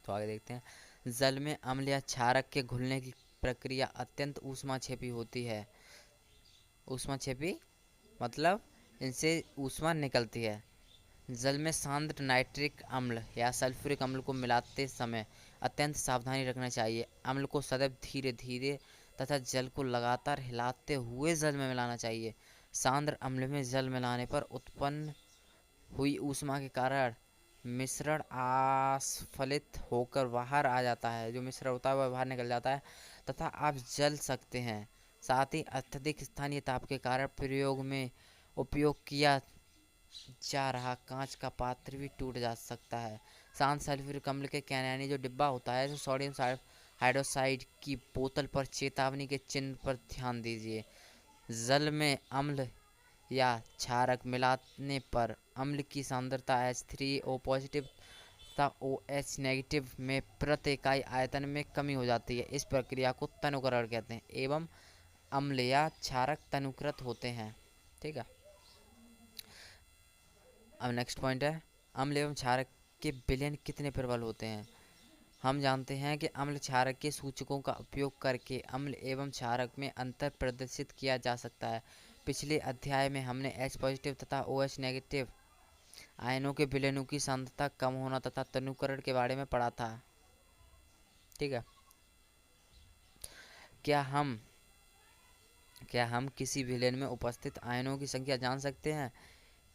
तो आगे देखते हैं। जल में अम्ल या क्षारक के घुलने की प्रक्रिया अत्यंत ऊष्माक्षेपी होती है। ऊष्माक्षेपी मतलब इनसे ऊष्मा निकलती है। जल में सांद्र नाइट्रिक अम्ल या सल्फ्यूरिक अम्ल को मिलाते समय अत्यंत सावधानी रखना चाहिए। अम्ल को सदैव धीरे धीरे तथा जल को लगातार हिलाते हुए जल में मिलाना चाहिए। सांद्र अम्ल में जल मिलाने पर उत्पन्न हुई ऊष्मा के कारण मिश्रण आस्फलित होकर बाहर आ जाता है। जो मिश्रण होता है वह बाहर निकल जाता है तथा आप जल सकते हैं। साथ ही अत्यधिक स्थानीय ताप के कारण प्रयोग में उपयोग किया जा रहा कांच का पात्र भी टूट जा सकता है। शांत सल्फ्यूरिक अम्ल के कैन यानी जो डिब्बा होता है, जो सोडियम हाइड्रोक्साइड की बोतल पर चेतावनी के चिन्ह पर ध्यान दीजिए। जल में अम्ल या क्षारक मिलाने पर अम्ल की सांद्रता H3O पॉजिटिव तथा OH नेगेटिव में प्रति इकाई आयतन में कमी हो जाती है। इस प्रक्रिया को तनुकरण कहते हैं। एवं अम्ल या क्षारक तनुकृत होते हैं। ठीक है, अब नेक्स्ट पॉइंट है, अम्ल एवं क्षारक के विलयन कितने प्रबल होते हैं। हम जानते हैं कि अम्ल क्षारक के सूचकों का उपयोग करके अम्ल एवं क्षारक में अंतर प्रदर्शित किया जा सकता है। पिछले अध्याय में हमने H पॉजिटिव तथा OH नेगेटिव आयनों के विलयनों की सांद्रता कम होना तथा तनुकरण के बारे में पढ़ा था। ठीक है, क्या हम किसी विलयन में उपस्थित आयनों की संख्या जान सकते हैं।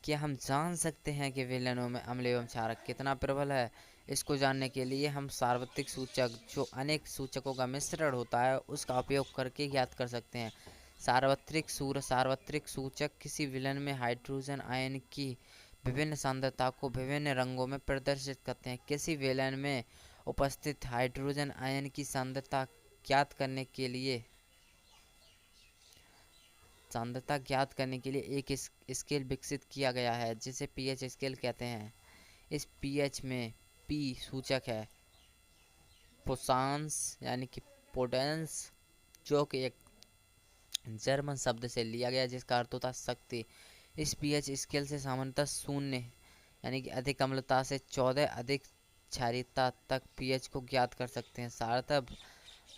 क्या हम जान सकते हैं कि विलयनों में अम्ल एवं क्षारक कितना प्रबल है। इसको जानने के लिए हम सार्वत्रिक सूचक, जो अनेक सूचकों का मिश्रण होता है, उसका उपयोग करके ज्ञात कर सकते हैं। सार्वत्रिक सूचक किसी विलयन में हाइड्रोजन आयन की विभिन्न सांद्रता को विभिन्न रंगों में प्रदर्शित करते हैं। किसी विलयन में उपस्थित हाइड्रोजन आयन की सांद्रता ज्ञात करने के लिए एक स्केल विकसित किया गया है जिसे पीएच स्केल कहते हैं। इस पीएच में पी सूचक है पोसांस यानी कि पोटेंस, जो कि एक जर्मन शब्द से लिया गया जिसका अर्थ होता है शक्ति। इस पीएच स्केल से सामान्यतः 0 यानी कि अधिक अम्लता से 14 अधिक क्षारीयता तक पीएच को ज्ञात कर सकते हैं।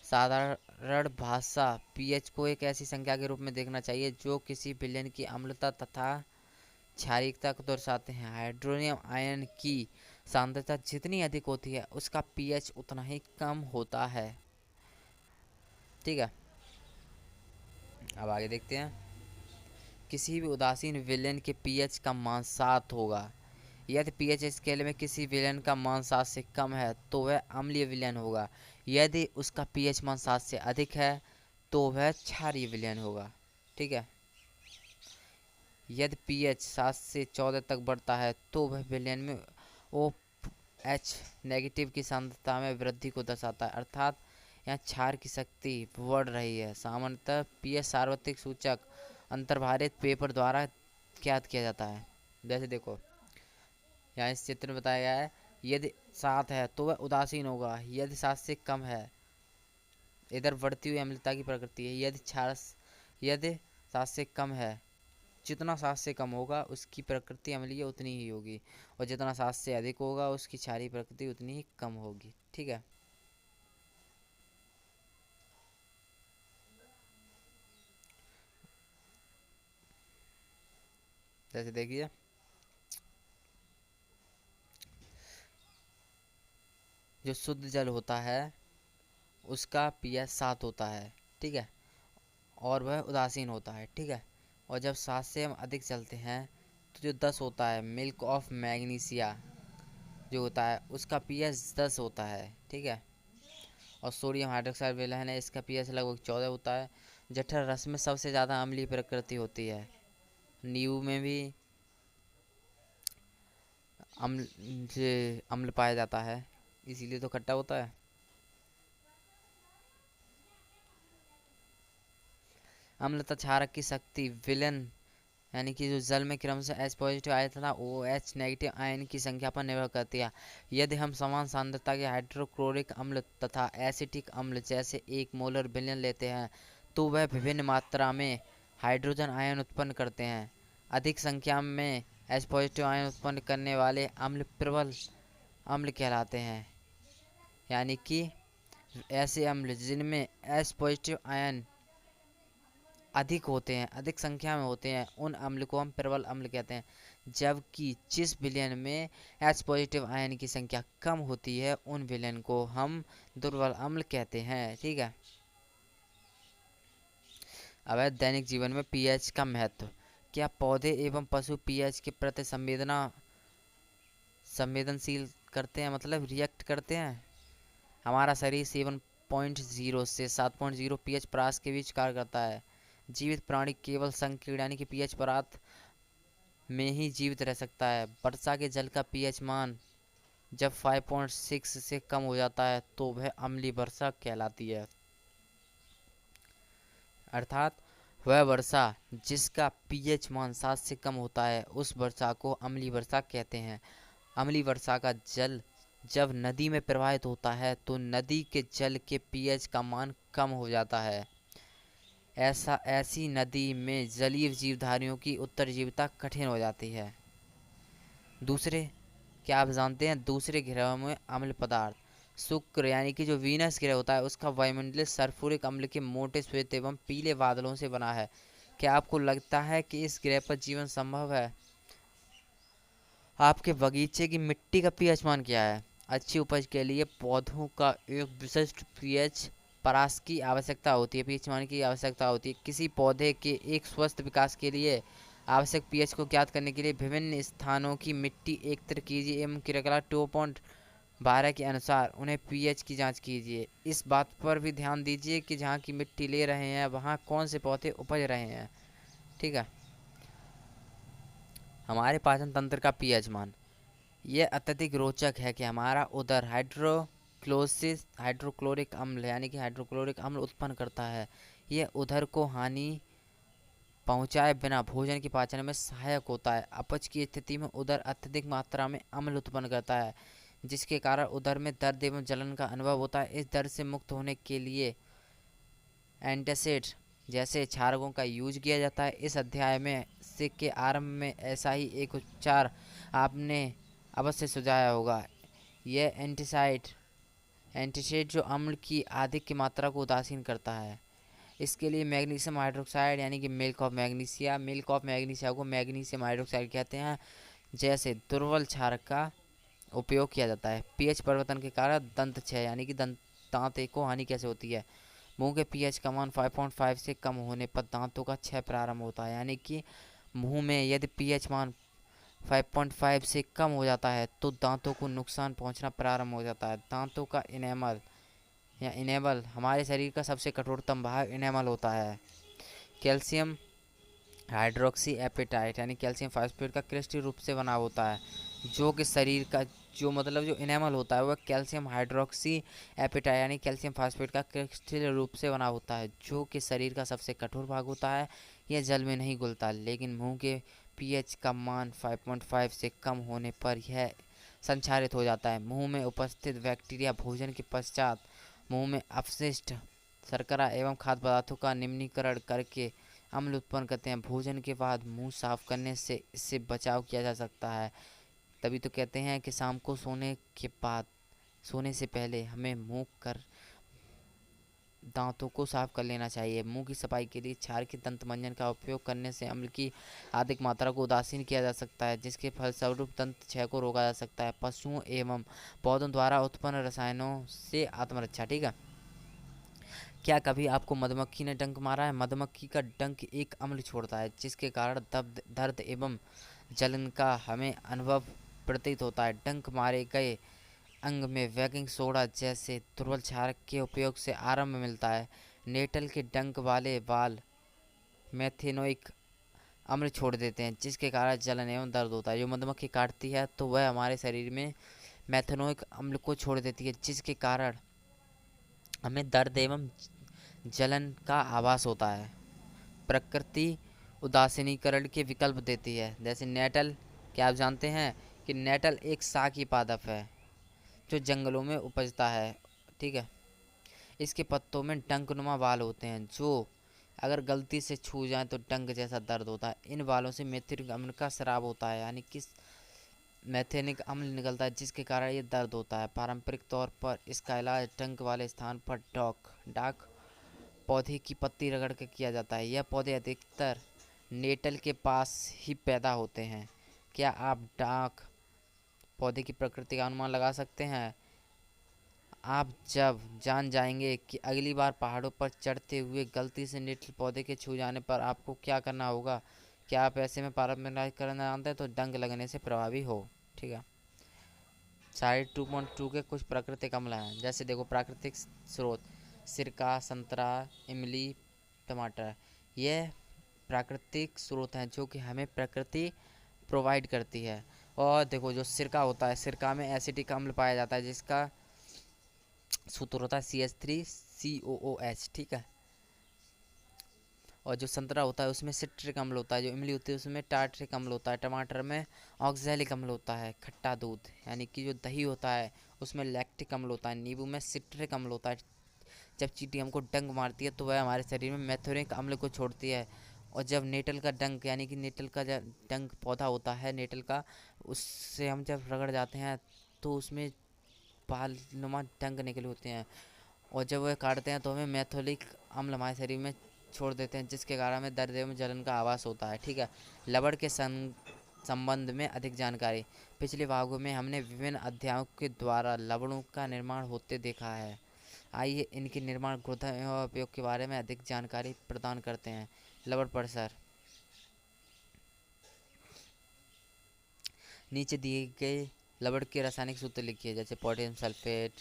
साधारण भाषा पीएच को एक ऐसी संख्या के रूप में देखना चाहिए जो किसी विलयन की अम्लता तथा क्षारीयता को दर्शाते हैं। हाइड्रोनियम आयन की सांद्रता जितनी अधिक होती है उसका पीएच उतना ही कम होता है। ठीक है, अब आगे देखते हैं। किसी भी उदासीन विलयन के पीएच का मान 7 होगा। यदि पीएच स्केल में किसी विलयन का मान 7 से कम है तो वह अम्लीय विलयन होगा। यदि उसका पीएच मान 7 से अधिक है तो वह क्षारीय विलयन होगा। ठीक है, यदि पीएच 7 से 14 तक बढ़ता है तो वह विलयन में OH नेगेटिव की सांद्रता में वृद्धि को दर्शाता है, अर्थात यहाँ क्षार की शक्ति बढ़ रही है। सामान्यतः पीएच सार्वत्रिक सूचक अंतर्भारित पेपर द्वारा ज्ञात किया जाता है। जैसे देखो यहाँ इस चित्र में बताया गया है, यदि 7 है तो वह उदासीन होगा। यदि 7 से कम है, इधर बढ़ती हुई अम्लता की प्रकृति है। यदि 7 से कम है, जितना 7 से कम होगा उसकी प्रकृति अम्लीय उतनी ही होगी, और जितना 7 से अधिक होगा उसकी क्षारीय प्रकृति उतनी ही कम होगी। ठीक है, जैसे देखिए जो शुद्ध जल होता है उसका पीएच 7 होता है। ठीक है, और वह उदासीन होता है। ठीक है, और जब 7 से हम अधिक चलते हैं तो जो 10 होता है, मिल्क ऑफ मैग्नीशिया जो होता है, उसका पीएच 10 होता है। ठीक है, और सोडियम हाइड्रोक्साइड विलयन है, इसका पीएच लगभग 14 होता है। जठर रस में सबसे ज़्यादा अम्लीय प्रकृति होती है। नींबू में भी अम्ल पाया जाता है, इसीलिए तो खट्टा होता है। अम्ल तथा क्षारक की शक्ति विलयन यानी कि जो जल में क्रमशः H पॉजिटिव आयन तथा OH नेगेटिव आयन की संख्या पर निर्भर करती है। यदि हम समान सांद्रता के हाइड्रोक्लोरिक अम्ल तथा एसिटिक अम्ल जैसे 1 मोलर विलयन लेते हैं तो वह विभिन्न मात्रा में हाइड्रोजन आयन उत्पन्न करते हैं। अधिक संख्या में H पॉजिटिव आयन उत्पन्न करने वाले अम्ल प्रबल अम्ल कहलाते हैं। यानी कि ऐसे अम्ल जिनमें H पॉजिटिव आयन अधिक होते हैं, अधिक संख्या में होते हैं, उन अम्ल को हम प्रबल अम्ल कहते हैं। जबकि जिस विलयन में H पॉजिटिव आयन की संख्या कम होती है उन विलयन को हम दुर्बल अम्ल कहते हैं। ठीक है, अब है दैनिक जीवन में पीएच का महत्व। क्या पौधे एवं पशु पीएच के प्रति संवेदनशील करते हैं, मतलब रिएक्ट करते हैं। हमारा शरीर 7.0 से 7.0 पीएच परास के बीच कार्य करता है। जीवित प्राणी केवल संकीर्ण यानी कि पीएच परात में ही जीवित रह सकता है। वर्षा के जल का पीएच मान जब 5.6 से कम हो जाता है तो वह अम्लीय वर्षा कहलाती है, अर्थात वह वर्षा जिसका पीएच मान 7 से कम होता है उस वर्षा को अम्लीय वर्षा कहते हैं। अम्लीय वर्षा का जल जब नदी में प्रवाहित होता है तो नदी के जल के पीएच का मान कम हो जाता है। ऐसी नदी में जलीय जीवधारियों की उत्तरजीविता कठिन हो जाती है। दूसरे, क्या आप जानते हैं दूसरे ग्रहों में अम्ल पदार्थ? शुक्र यानी कि जो वीनस ग्रह होता है उसका वायुमंडल सल्फ्यूरिक अम्ल के मोटे श्वेत एवं पीले बादलों से बना है। क्या आपको लगता है कि इस ग्रह पर जीवन संभव है? आपके बगीचे की मिट्टी का पीएच मान क्या है? अच्छी उपज के लिए पौधों का एक विशिष्ट पीएच परास की आवश्यकता होती है, पीएच मान की आवश्यकता होती है। किसी पौधे के एक स्वस्थ विकास के लिए आवश्यक पीएच को ज्ञात करने के लिए विभिन्न स्थानों की मिट्टी एकत्र कीजिए एवं क्रियाकलाप 2.12 के अनुसार उन्हें पीएच की जांच कीजिए। इस बात पर भी ध्यान दीजिए कि जहाँ की मिट्टी ले रहे हैं वहाँ कौन से पौधे उपज रहे हैं। ठीक है। हमारे पाचन तंत्र का पीएच मान, यह अत्यधिक रोचक है कि हमारा उदर हाइड्रोक्लोरिक अम्ल यानी कि हाइड्रोक्लोरिक अम्ल उत्पन्न करता है। यह उदर को हानि पहुंचाए बिना भोजन के पाचन में सहायक होता है। अपच की स्थिति में उदर अत्यधिक मात्रा में अम्ल उत्पन्न करता है, जिसके कारण उदर में दर्द एवं जलन का अनुभव होता है। इस दर्द से मुक्त होने के लिए एंटासिड जैसे क्षारकों का यूज किया जाता है। इस अध्याय में से के आरंभ में ऐसा ही एक उपचार आपने अवश्य सुझाया होगा। यह एंटीसाइड जो अम्ल की अधिक की मात्रा को उदासीन करता है। इसके लिए मैग्नीशियम हाइड्रोक्साइड यानी कि मिल्क ऑफ मैग्नीशिया को मैग्नीशियम हाइड्रोक्साइड कहते हैं, जैसे दुर्बल क्षारक का उपयोग किया जाता है। पीएच परिवर्तन के कारण दंत क्षय यानी कि दांत को हानि कैसे होती है? मुंह के पीएच का मान 5.5 से कम होने पर दांतों का क्षय प्रारंभ होता है। यानी कि मुंह में यदि पीएच मान 5.5 से कम हो जाता है तो दांतों को नुकसान पहुंचना प्रारंभ हो जाता है। दांतों का इनेमल हमारे शरीर का सबसे कठोरतम भाग इनेमल होता है। कैल्शियम हाइड्रोक्सी एपेटाइट यानी कैल्शियम फास्फेट का क्रिस्टल रूप से बना होता है, जो कि शरीर का जो इनेमल होता है वह कैल्शियम हाइड्रोक्सी एपेटाइट यानी कैल्शियम फास्फेट का क्रिस्टल रूप से बना होता है, जो कि शरीर का सबसे कठोर भाग होता है। यह जल में नहीं घुलता, लेकिन मुंह के पीएच का मान 5.5 से कम होने पर यह संक्षारित हो जाता है। मुंह में उपस्थित बैक्टीरिया भोजन के पश्चात मुंह में अपशिष्ट शर्करा एवं खाद्य पदार्थों का निम्नीकरण करके अम्ल उत्पन्न करते हैं। भोजन के बाद मुंह साफ करने से इससे बचाव किया जा सकता है। तभी तो कहते हैं कि शाम को सोने से पहले हमें मुंह कर दांतों को साफ कर लेना चाहिए। मुंह की सफाई के लिए क्षार के दंत मंजन का उपयोग करने से अम्ल की अधिक मात्रा को उदासीन किया जा सकता है, जिसके फलस्वरूप दंत क्षय को रोका जा सकता है। पशुओं एवं पौधों द्वारा उत्पन्न रसायनों से आत्मरक्षा। ठीक है। क्या कभी आपको मधुमक्खी ने डंक मारा है? मधुमक्खी का डंक एक अम्ल छोड़ता है, जिसके कारण दर्द एवं जलन का हमें अनुभव प्रतीत होता है। डंक मारे गए अंग में बेकिंग सोडा जैसे दुर्बल क्षारक के उपयोग से आराम मिलता है। नेटल के डंक वाले बाल मेथेनोइक अम्ल छोड़ देते हैं, जिसके कारण जलन एवं दर्द होता है। जो मधुमक्खी काटती है तो वह हमारे शरीर में मेथेनोइक अम्ल को छोड़ देती है, जिसके कारण हमें दर्द एवं जलन का आभास होता है। प्रकृति उदासीनीकरण के विकल्प देती है, जैसे नेटल। क्या आप जानते हैं कि नेटल एक शाकीय पादप है जो जंगलों में उपजता है? ठीक है। इसके पत्तों में डंकनुमा बाल होते हैं, जो अगर गलती से छू जाएं तो डंक जैसा दर्द होता है। इन बालों से मेथिक अम्ल का स्राव होता है, यानी कि मेथेनिक अम्ल निकलता है, जिसके कारण ये दर्द होता है। पारंपरिक तौर पर इसका इलाज डंक वाले स्थान पर डाक पौधे की पत्ती रगड़ के किया जाता है। यह पौधे अधिकतर नेटल के पास ही पैदा होते हैं। क्या आप डाक पौधे की प्रकृति का अनुमान लगा सकते हैं? आप जब जान जाएंगे कि अगली बार पहाड़ों पर चढ़ते हुए गलती से नेटल पौधे के छू जाने पर आपको क्या करना होगा। क्या आप ऐसे में पारंपरिक इलाज करना जानते हैं तो डंक लगने से प्रभावी हो। ठीक है। साइड 2.2 के कुछ प्राकृतिक अम्ल हैं, जैसे देखो प्राकृतिक स्रोत सिरका, संतरा, इमली, टमाटर। यह प्राकृतिक स्रोत हैं जो कि हमें प्रकृति प्रोवाइड करती है। और देखो जो सिरका होता है, सिरका में एसिटिक अम्ल पाया जाता है, जिसका सूत्र होता है CH3COOH। ठीक है। और जो संतरा होता है उसमें सिट्रिक अम्ल होता है। जो इमली होती है उसमें टार्ट्रिक अम्ल होता है। टमाटर में ऑक्सैलिक अम्ल होता है। खट्टा दूध यानी कि जो दही होता है उसमें लैक्टिक अम्ल होता है, नींबू में सिट्रिक अम्ल होता है। जब चींटी हमको डंक मारती है तो वह हमारे शरीर में मेथोनिक अम्ल को छोड़ती है। और जब नेटल का डंक यानी कि नेटल का जब डंक पौधा होता है नेटल का, उससे हम जब रगड़ जाते हैं तो उसमें बाल नुमा डंक निकले होते हैं। और जब वह काटते हैं तो हमें मैथोलिक अम्ल हमारे शरीर में छोड़ देते हैं, जिसके कारण हमें दर्द एवं जलन का आभास होता है। ठीक है, लवण के संबंध में अधिक जानकारी। पिछले भागों में हमने विभिन्न अध्यायों के द्वारा लवणों का निर्माण होते देखा है। आइए इनके निर्माण, गुणधर्म एवं उपयोग के बारे में अधिक जानकारी प्रदान करते हैं। लवण परिसर। नीचे दिए गए लवण के रासायनिक सूत्र लिखिए, जैसे potassium sulphate,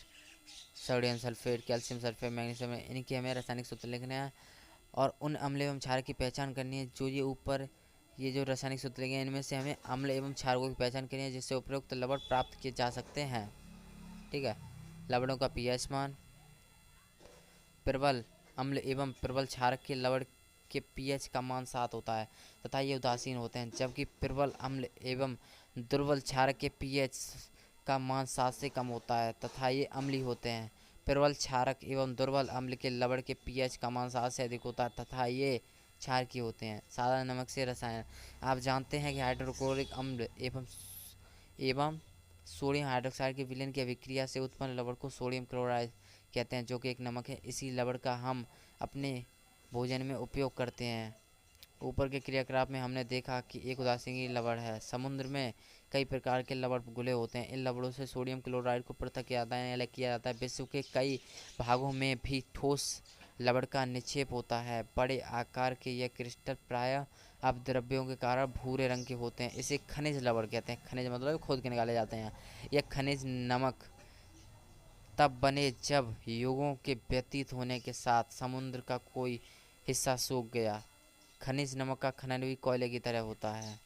sodium sulphate, calcium sulphate, magnesium, इनके हमें रासायनिक सूत्र लिखने हैं और उन अम्ल एवं क्षार की पहचान करनी है। जो ये ऊपर ये जो रासायनिक सूत्र लिखे हैं इनमें से हमें अम्ल एवं क्षारकों की पहचान करनी है, जिससे उपयुक्त लवण प्राप्त किए जा सकते हैं। ठीक है, लवणों का पीएच मान। प्रबल अम्ल एवं प्रबल क्षारक के लवण के पीएच का मान 7 होता है तथा ये उदासीन होते हैं, जबकि प्रबल अम्ल एवं दुर्बल क्षारक के पीएच का मान 7 से कम होता है तथा ये अम्लीय होते हैं। प्रबल क्षारक एवं दुर्बल अम्ल के लवण के पीएच का मान 7 से अधिक होता है तथा ये क्षारकीय होते हैं। साधारण नमक से रसायन। आप जानते हैं कि हाइड्रोक्लोरिक अम्ल एवं सोडियम हाइड्रोक्साइड के विलयन की अभिक्रिया से उत्पन्न लवण को सोडियम क्लोराइड कहते हैं, जो कि एक नमक है। इसी लवण का हम अपने भोजन में उपयोग करते हैं। ऊपर के क्रियाकलाप में हमने देखा कि एक उदासीन लवण है। समुद्र में कई प्रकार के लवण घुले होते हैं। इन लवणों से सोडियम क्लोराइड को पृथक किया जाता है, अलग किया जाता है। विश्व के कई भागों में भी ठोस लवण का निक्षेप होता है। बड़े आकार के यह क्रिस्टल प्रायः अपद्रव्यों के कारण भूरे रंग के होते हैं। इसे खनिज लवण कहते हैं। खनिज मतलब खोद के निकाले जाते हैं। यह खनिज नमक तब बने जब युगों के व्यतीत होने के साथ समुद्र का कोई हिस्सा सूख गया। खनिज नमक का खनन भी कोयले की तरह होता है।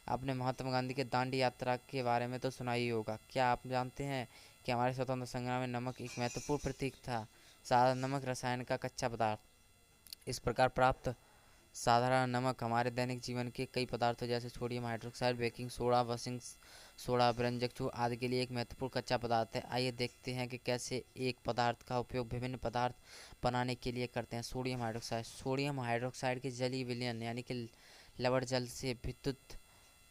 आपने महात्मा गांधी के दांडी यात्रा के बारे में तो सुना ही होगा। क्या आप जानते हैं कि हमारे स्वतंत्रता संग्राम में नमक एक महत्वपूर्ण प्रतीक था? साधारण नमक रसायन का कच्चा पदार्थ। इस प्रकार प्राप्त साधारण नमक हमारे दैनिक जीवन के कई पदार्थों जैसे sodium hydroxide, baking soda, washing soda, व्यंजक चूर्ण आदि के लिए एक महत्वपूर्ण कच्चा पदार्थ है। आइए देखते हैं कि कैसे एक पदार्थ का उपयोग विभिन्न पदार्थ बनाने के लिए करते हैं। Sodium hydroxide. सोडियम हाइड्रोक्साइड के जलीय विलयन यानी कि लवण जल से विद्युत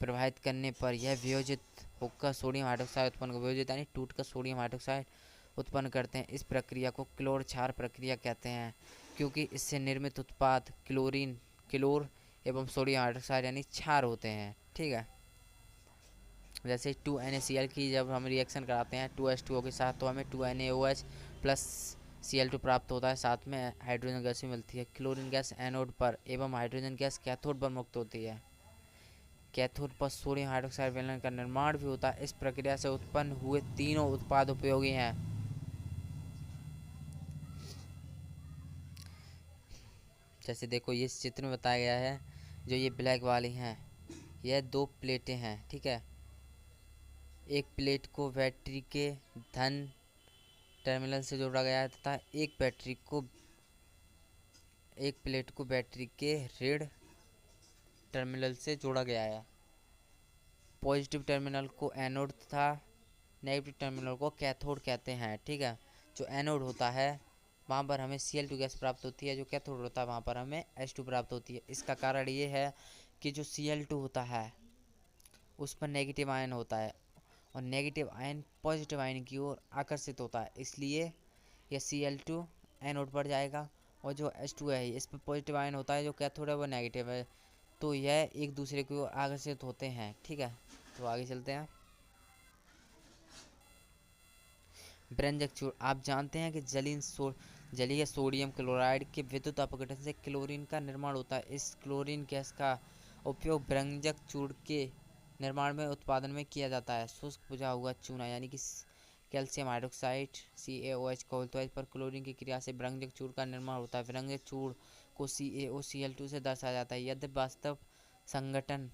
प्रवाहित करने पर यह वियोजित होकर सोडियम हाइड्रोक्साइड उत्पन्न वियोजित यानी टूट कर सोडियम हाइड्रोक्साइड उत्पन्न करते हैं। इस प्रक्रिया को क्लोर क्षार प्रक्रिया कहते हैं, क्योंकि इससे निर्मित उत्पाद क्लोर एवं सोडियम हाइड्रोक्साइड यानी क्षार होते हैं। ठीक है, जैसे 2NaCl की जब हम रिएक्शन कराते हैं 2H2O के साथ तो हमें 2NaOH प्लस Cl2 प्राप्त होता है, साथ में हाइड्रोजन गैस भी मिलती है। क्लोरीन गैस एनोड पर एवं हाइड्रोजन गैस कैथोड पर मुक्त होती है। कैथोड पर सोडियम हाइड्रोक्साइड विलयन का निर्माण भी होता है। इस प्रक्रिया से उत्पन्न हुए तीनों उत्पाद उपयोगी हैं। जैसे देखो ये इस चित्र में बताया गया है, जो ये ब्लैक वाली हैं यह 2 प्लेटें हैं। ठीक है, एक प्लेट को बैटरी के धन टर्मिनल से जोड़ा गया है तथा एक प्लेट को बैटरी के ऋण टर्मिनल से जोड़ा गया है। पॉजिटिव टर्मिनल को एनोड तथा नेगेटिव टर्मिनल को कैथोड कहते हैं। ठीक है, जो एनोड होता है वहाँ पर हमें Cl2 गैस प्राप्त होती है, जो कैथोड होता है वहाँ पर हमें H2 प्राप्त होती है। इसका कारण ये है कि जो Cl2 होता है उस पर नेगेटिव आयन होता है और नेगेटिव आयन पॉजिटिव आयन की ओर आकर्षित होता है, इसलिए यह Cl2 एनोड पर जाएगा और जो H2 है इस पर पॉजिटिव आयन होता है, जो कैथोड है वो नेगेटिव है, तो यह एक दूसरे की ओर आकर्षित होते हैं। ठीक है, तो आगे चलते हैं। व्यंजक चूर्ण। आप जानते हैं कि जलीय सोडियम क्लोराइड के विद्युत अपघटन से क्लोरीन का निर्माण होता है। इस क्लोरीन गैस का उपयोग व्यंजक चूर्ण के निर्माण में उत्पादन में किया जाता है। शुष्क बुझा हुआ चूना यानी कि कैल्शियम हाइड्रोक्साइड CaOH का पर क्लोरीन की क्रिया से व्यंजक चूर्ण का निर्माण होता है। व्यंजक चूर्ण को CaOCl2 से दर्शाया जाता है। यद्यपि वास्तव संगठन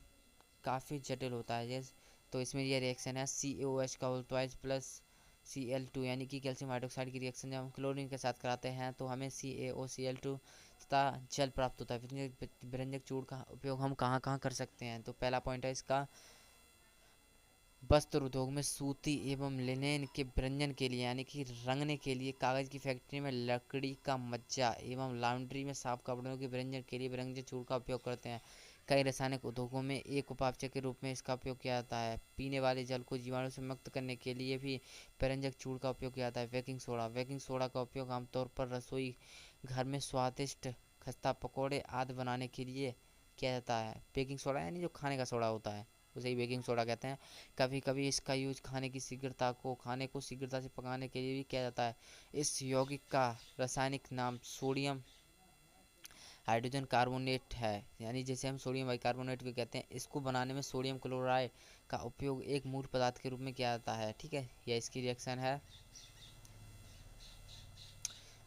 काफ़ी जटिल होता है, जैसे तो इसमें यह रिएक्शन है CaOH का प्लस Cl2 यानी कि कैल्शियम हाइड्रोक्साइड की रिएक्शन जब हम क्लोरीन के साथ कराते हैं तो हमें CaOCl2 तथा जल प्राप्त होता है। व्यंजक चूर्ण का उपयोग हम कहाँ कहाँ कर सकते हैं, तो पहला पॉइंट है इसका वस्त्र उद्योग में सूती एवं लिनेन के व्यंजन के लिए यानी कि रंगने के लिए, कागज की फैक्ट्री में लकड़ी का मज्जा एवं लॉन्ड्री में साफ कपड़ों के व्यंजन के लिए व्यंजन चूड़ का उपयोग करते हैं। कई रासायनिक उद्योगों में एक उपापचय के रूप में इसका उपयोग किया जाता है। पीने वाले जल को जीवाणु से मुक्त करने के लिए भी व्यंजक चूड़ का उपयोग किया जाता है। बेकिंग सोडा का उपयोग आमतौर पर रसोई घर में स्वादिष्ट खस्ता, पकौड़े आदि बनाने के लिए किया जाता है। बेकिंग सोडा यानी जो खाने का सोडा होता है उसे ही बेकिंग सोडा कहते हैं। कभी कभी इसका यूज खाने को शीघ्रता से पकाने के लिए भी किया जाता है। इस यौगिक का रासायनिक नाम सोडियम हाइड्रोजन कार्बोनेट है, यानी जैसे हम सोडियम बाइकार्बोनेट भी कहते हैं। इसको बनाने में सोडियम क्लोराइड का उपयोग एक मूल पदार्थ के रूप में किया जाता है। ठीक है, यह इसकी रिएक्शन है।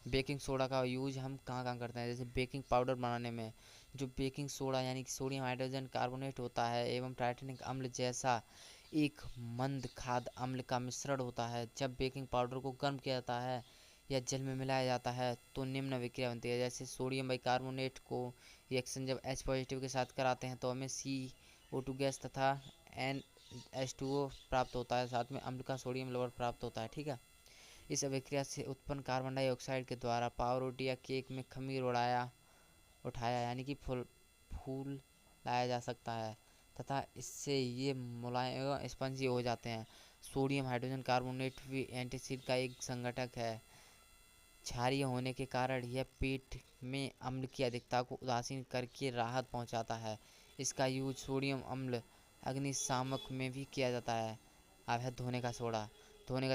बेकिंग सोडा का यूज हम कहाँ कहाँ करते हैं, जैसे बेकिंग पाउडर बनाने में जो बेकिंग सोडा यानी कि सोडियम हाइड्रोजन कार्बोनेट होता है एवं टाइटेनिक अम्ल जैसा एक मंद खाद्य अम्ल का मिश्रण होता है। जब बेकिंग पाउडर को गर्म किया जाता है या जल में मिलाया जाता है तो निम्न अभिक्रिया बनती है। जैसे सोडियम बाइकार्बोनेट को रिएक्शन जब H पॉजिटिव के साथ कराते हैं तो हमें CO2 गैस तथा NH2O प्राप्त होता है, साथ में अम्ल का सोडियम लवण प्राप्त होता है। ठीक है, इस अभिक्रिया से उत्पन्न कार्बन डाइऑक्साइड के द्वारा पावरोटी या केक में खमीर उठाया यानी कि फूल लाया जा सकता है तथा इससे ये मुलायम एवं स्पंजी हो जाते हैं। सोडियम हाइड्रोजन कार्बोनेट भी एंटासिड का एक संघटक है। क्षारीय होने के कारण यह पेट में अम्ल की अधिकता को उदासीन करके राहत पहुंचाता है। इसका यूज सोडियम अम्ल अग्निशामक में भी किया जाता है। अब है धोने का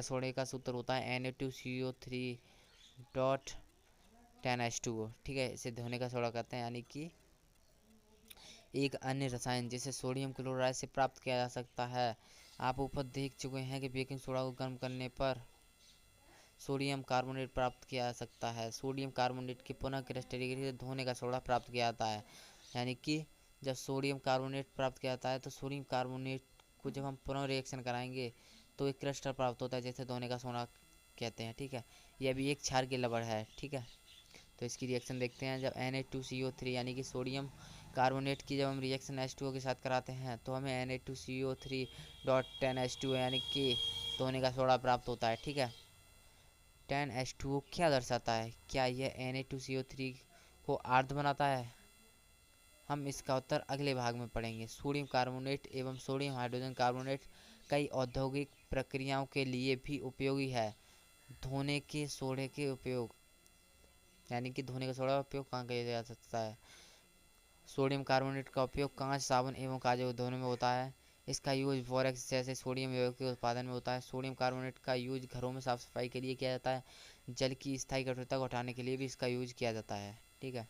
सोडे का सूत्र होता है Na2CO3 डॉट 10H2O। ठीक है, इसे धोने का सोडा कहते हैं, यानी कि एक अन्य रसायन जिसे सोडियम क्लोराइड से प्राप्त किया जा सकता है। आप ऊपर देख चुके हैं कि बेकिंग सोडा को गर्म करने पर सोडियम कार्बोनेट प्राप्त किया जा सकता है। सोडियम कार्बोनेट के पुनः क्रिस्टलीकरण से धोने का सोडा प्राप्त किया जाता है, यानी कि जब सोडियम कार्बोनेट प्राप्त किया जाता है तो सोडियम कार्बोनेट को जब हम पुनः रिएक्शन कराएंगे तो एक क्रिस्टल प्राप्त होता है, जैसे धोने का सोडा कहते हैं। ठीक है, यह भी एक क्षार की लवण है। ठीक है, तो इसकी रिएक्शन देखते हैं। जब Na2CO3 यानी कि सोडियम कार्बोनेट की जब हम रिएक्शन H2O के साथ कराते हैं तो हमें Na2CO3 डॉट 10H2O यानी कि धोने का सोडा प्राप्त होता है। ठीक है, 10H2O क्या दर्शाता है? क्या यह Na2CO3 को आर्द्र बनाता है? हम इसका उत्तर अगले भाग में पढ़ेंगे। सोडियम कार्बोनेट एवं सोडियम हाइड्रोजन कार्बोनेट कई औद्योगिक प्रक्रियाओं के लिए भी उपयोगी है। धोने के सोडे के उपयोग यानी कि धोने का सोडा का उपयोग कहाँ किया जा सकता है? सोडियम कार्बोनेट का उपयोग कांच, साबुन एवं काजू धोने में होता है। इसका यूज बोरेक्स जैसे सोडियम यौगिक के उत्पादन में होता है। सोडियम कार्बोनेट का यूज घरों में साफ सफाई के लिए किया जाता है। जल की स्थायी कठोरता को हटाने के लिए भी इसका यूज किया जाता है। ठीक है,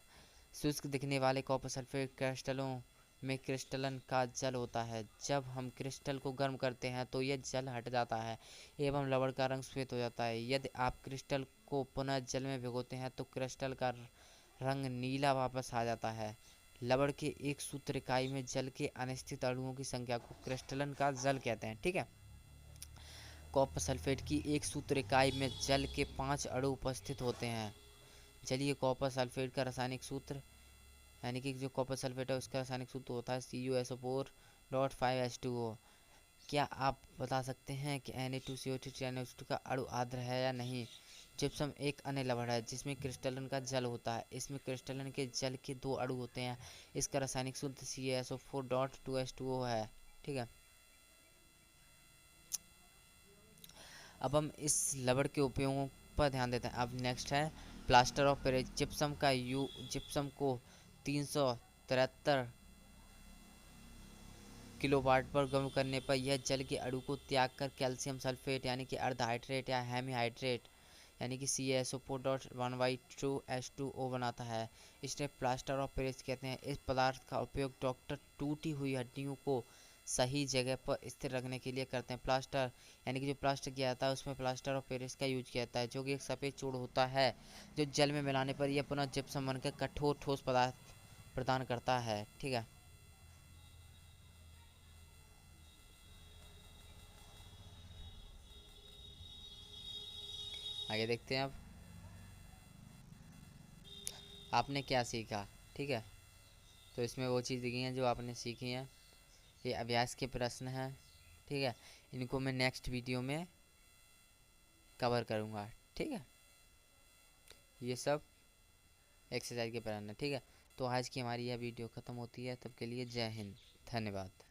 शुष्क दिखने वाले कॉपर सल्फेट क्रिस्टलों में क्रिस्टलन का जल होता है। जब हम क्रिस्टल को गर्म करते हैं तो यह जल हट जाता है एवं लवण का रंग श्वेत हो जाता है। यदि आप क्रिस्टल को पुनः जल में भिगोते हैं तो क्रिस्टल का रंग नीला वापस आ जाता है। लवण के एक सूत्र इकाई में जल के अनिश्चित अणुओं की संख्या को क्रिस्टलन का जल कहते हैं। ठीक है, कॉपर सल्फेट की एक सूत्र इकाई में जल के 5 अणु उपस्थित होते हैं। चलिए, कॉपर सल्फेट का रासायनिक सूत्र यानी कि जो कॉपर सल्फेट है उसका रासायनिक सूत्र होता है CuSO4 डॉट 5H2O। क्या आप बता सकते हैं कि Na2CO3 का अणु आर्द्र है या नहीं? जिप्सम एक अन्य लवण है जिसमें क्रिस्टलन का जल होता है। इसमें क्रिस्टलन के जल के 2 अणु होते हैं। इसका रासायनिक सूत्र CaSO4 डॉट 2H2O है। ठीक है, अब हम इस लवण के उपयोगों पर ध्यान देते हैं। अब नेक्स्ट है प्लास्टर ऑफ पेरिस। जिप्सम को 373 किलोवाट पर गर्म करने पर यह जल के अणु को त्याग कर कैल्शियम सल्फेट यानी कि अर्धहाइड्रेट या हेमीहाइड्रेट यानी कि CaSO4.1/2H2O बनाता है। इसे प्लास्टर ऑफ पेरिस कहते हैं। इस पदार्थ का उपयोग डॉक्टर टूटी हुई हड्डियों को सही जगह पर स्थिर रखने के लिए करते हैं। प्लास्टर यानी कि जो प्लास्टर किया जाता है उसमें प्लास्टर ऑफ पेरिस का यूज किया जाता है, जो कि एक सफ़ेद चूर्ण होता है जो जल में मिलाने पर यह पुनः जिप्सम बनकर कठोर ठोस पदार्थ प्रदान करता है। ठीक है, आगे देखते हैं। अब आपने क्या सीखा? ठीक है, तो इसमें वो चीज़ दिखी हैं जो आपने सीखी हैं। ये अभ्यास के प्रश्न हैं। ठीक है, इनको मैं नेक्स्ट वीडियो में कवर करूँगा। ठीक है, ये सब एक्सरसाइज के पैटर्न है। ठीक है, तो आज की हमारी यह वीडियो ख़त्म होती है, तब के लिए जय हिंद, धन्यवाद।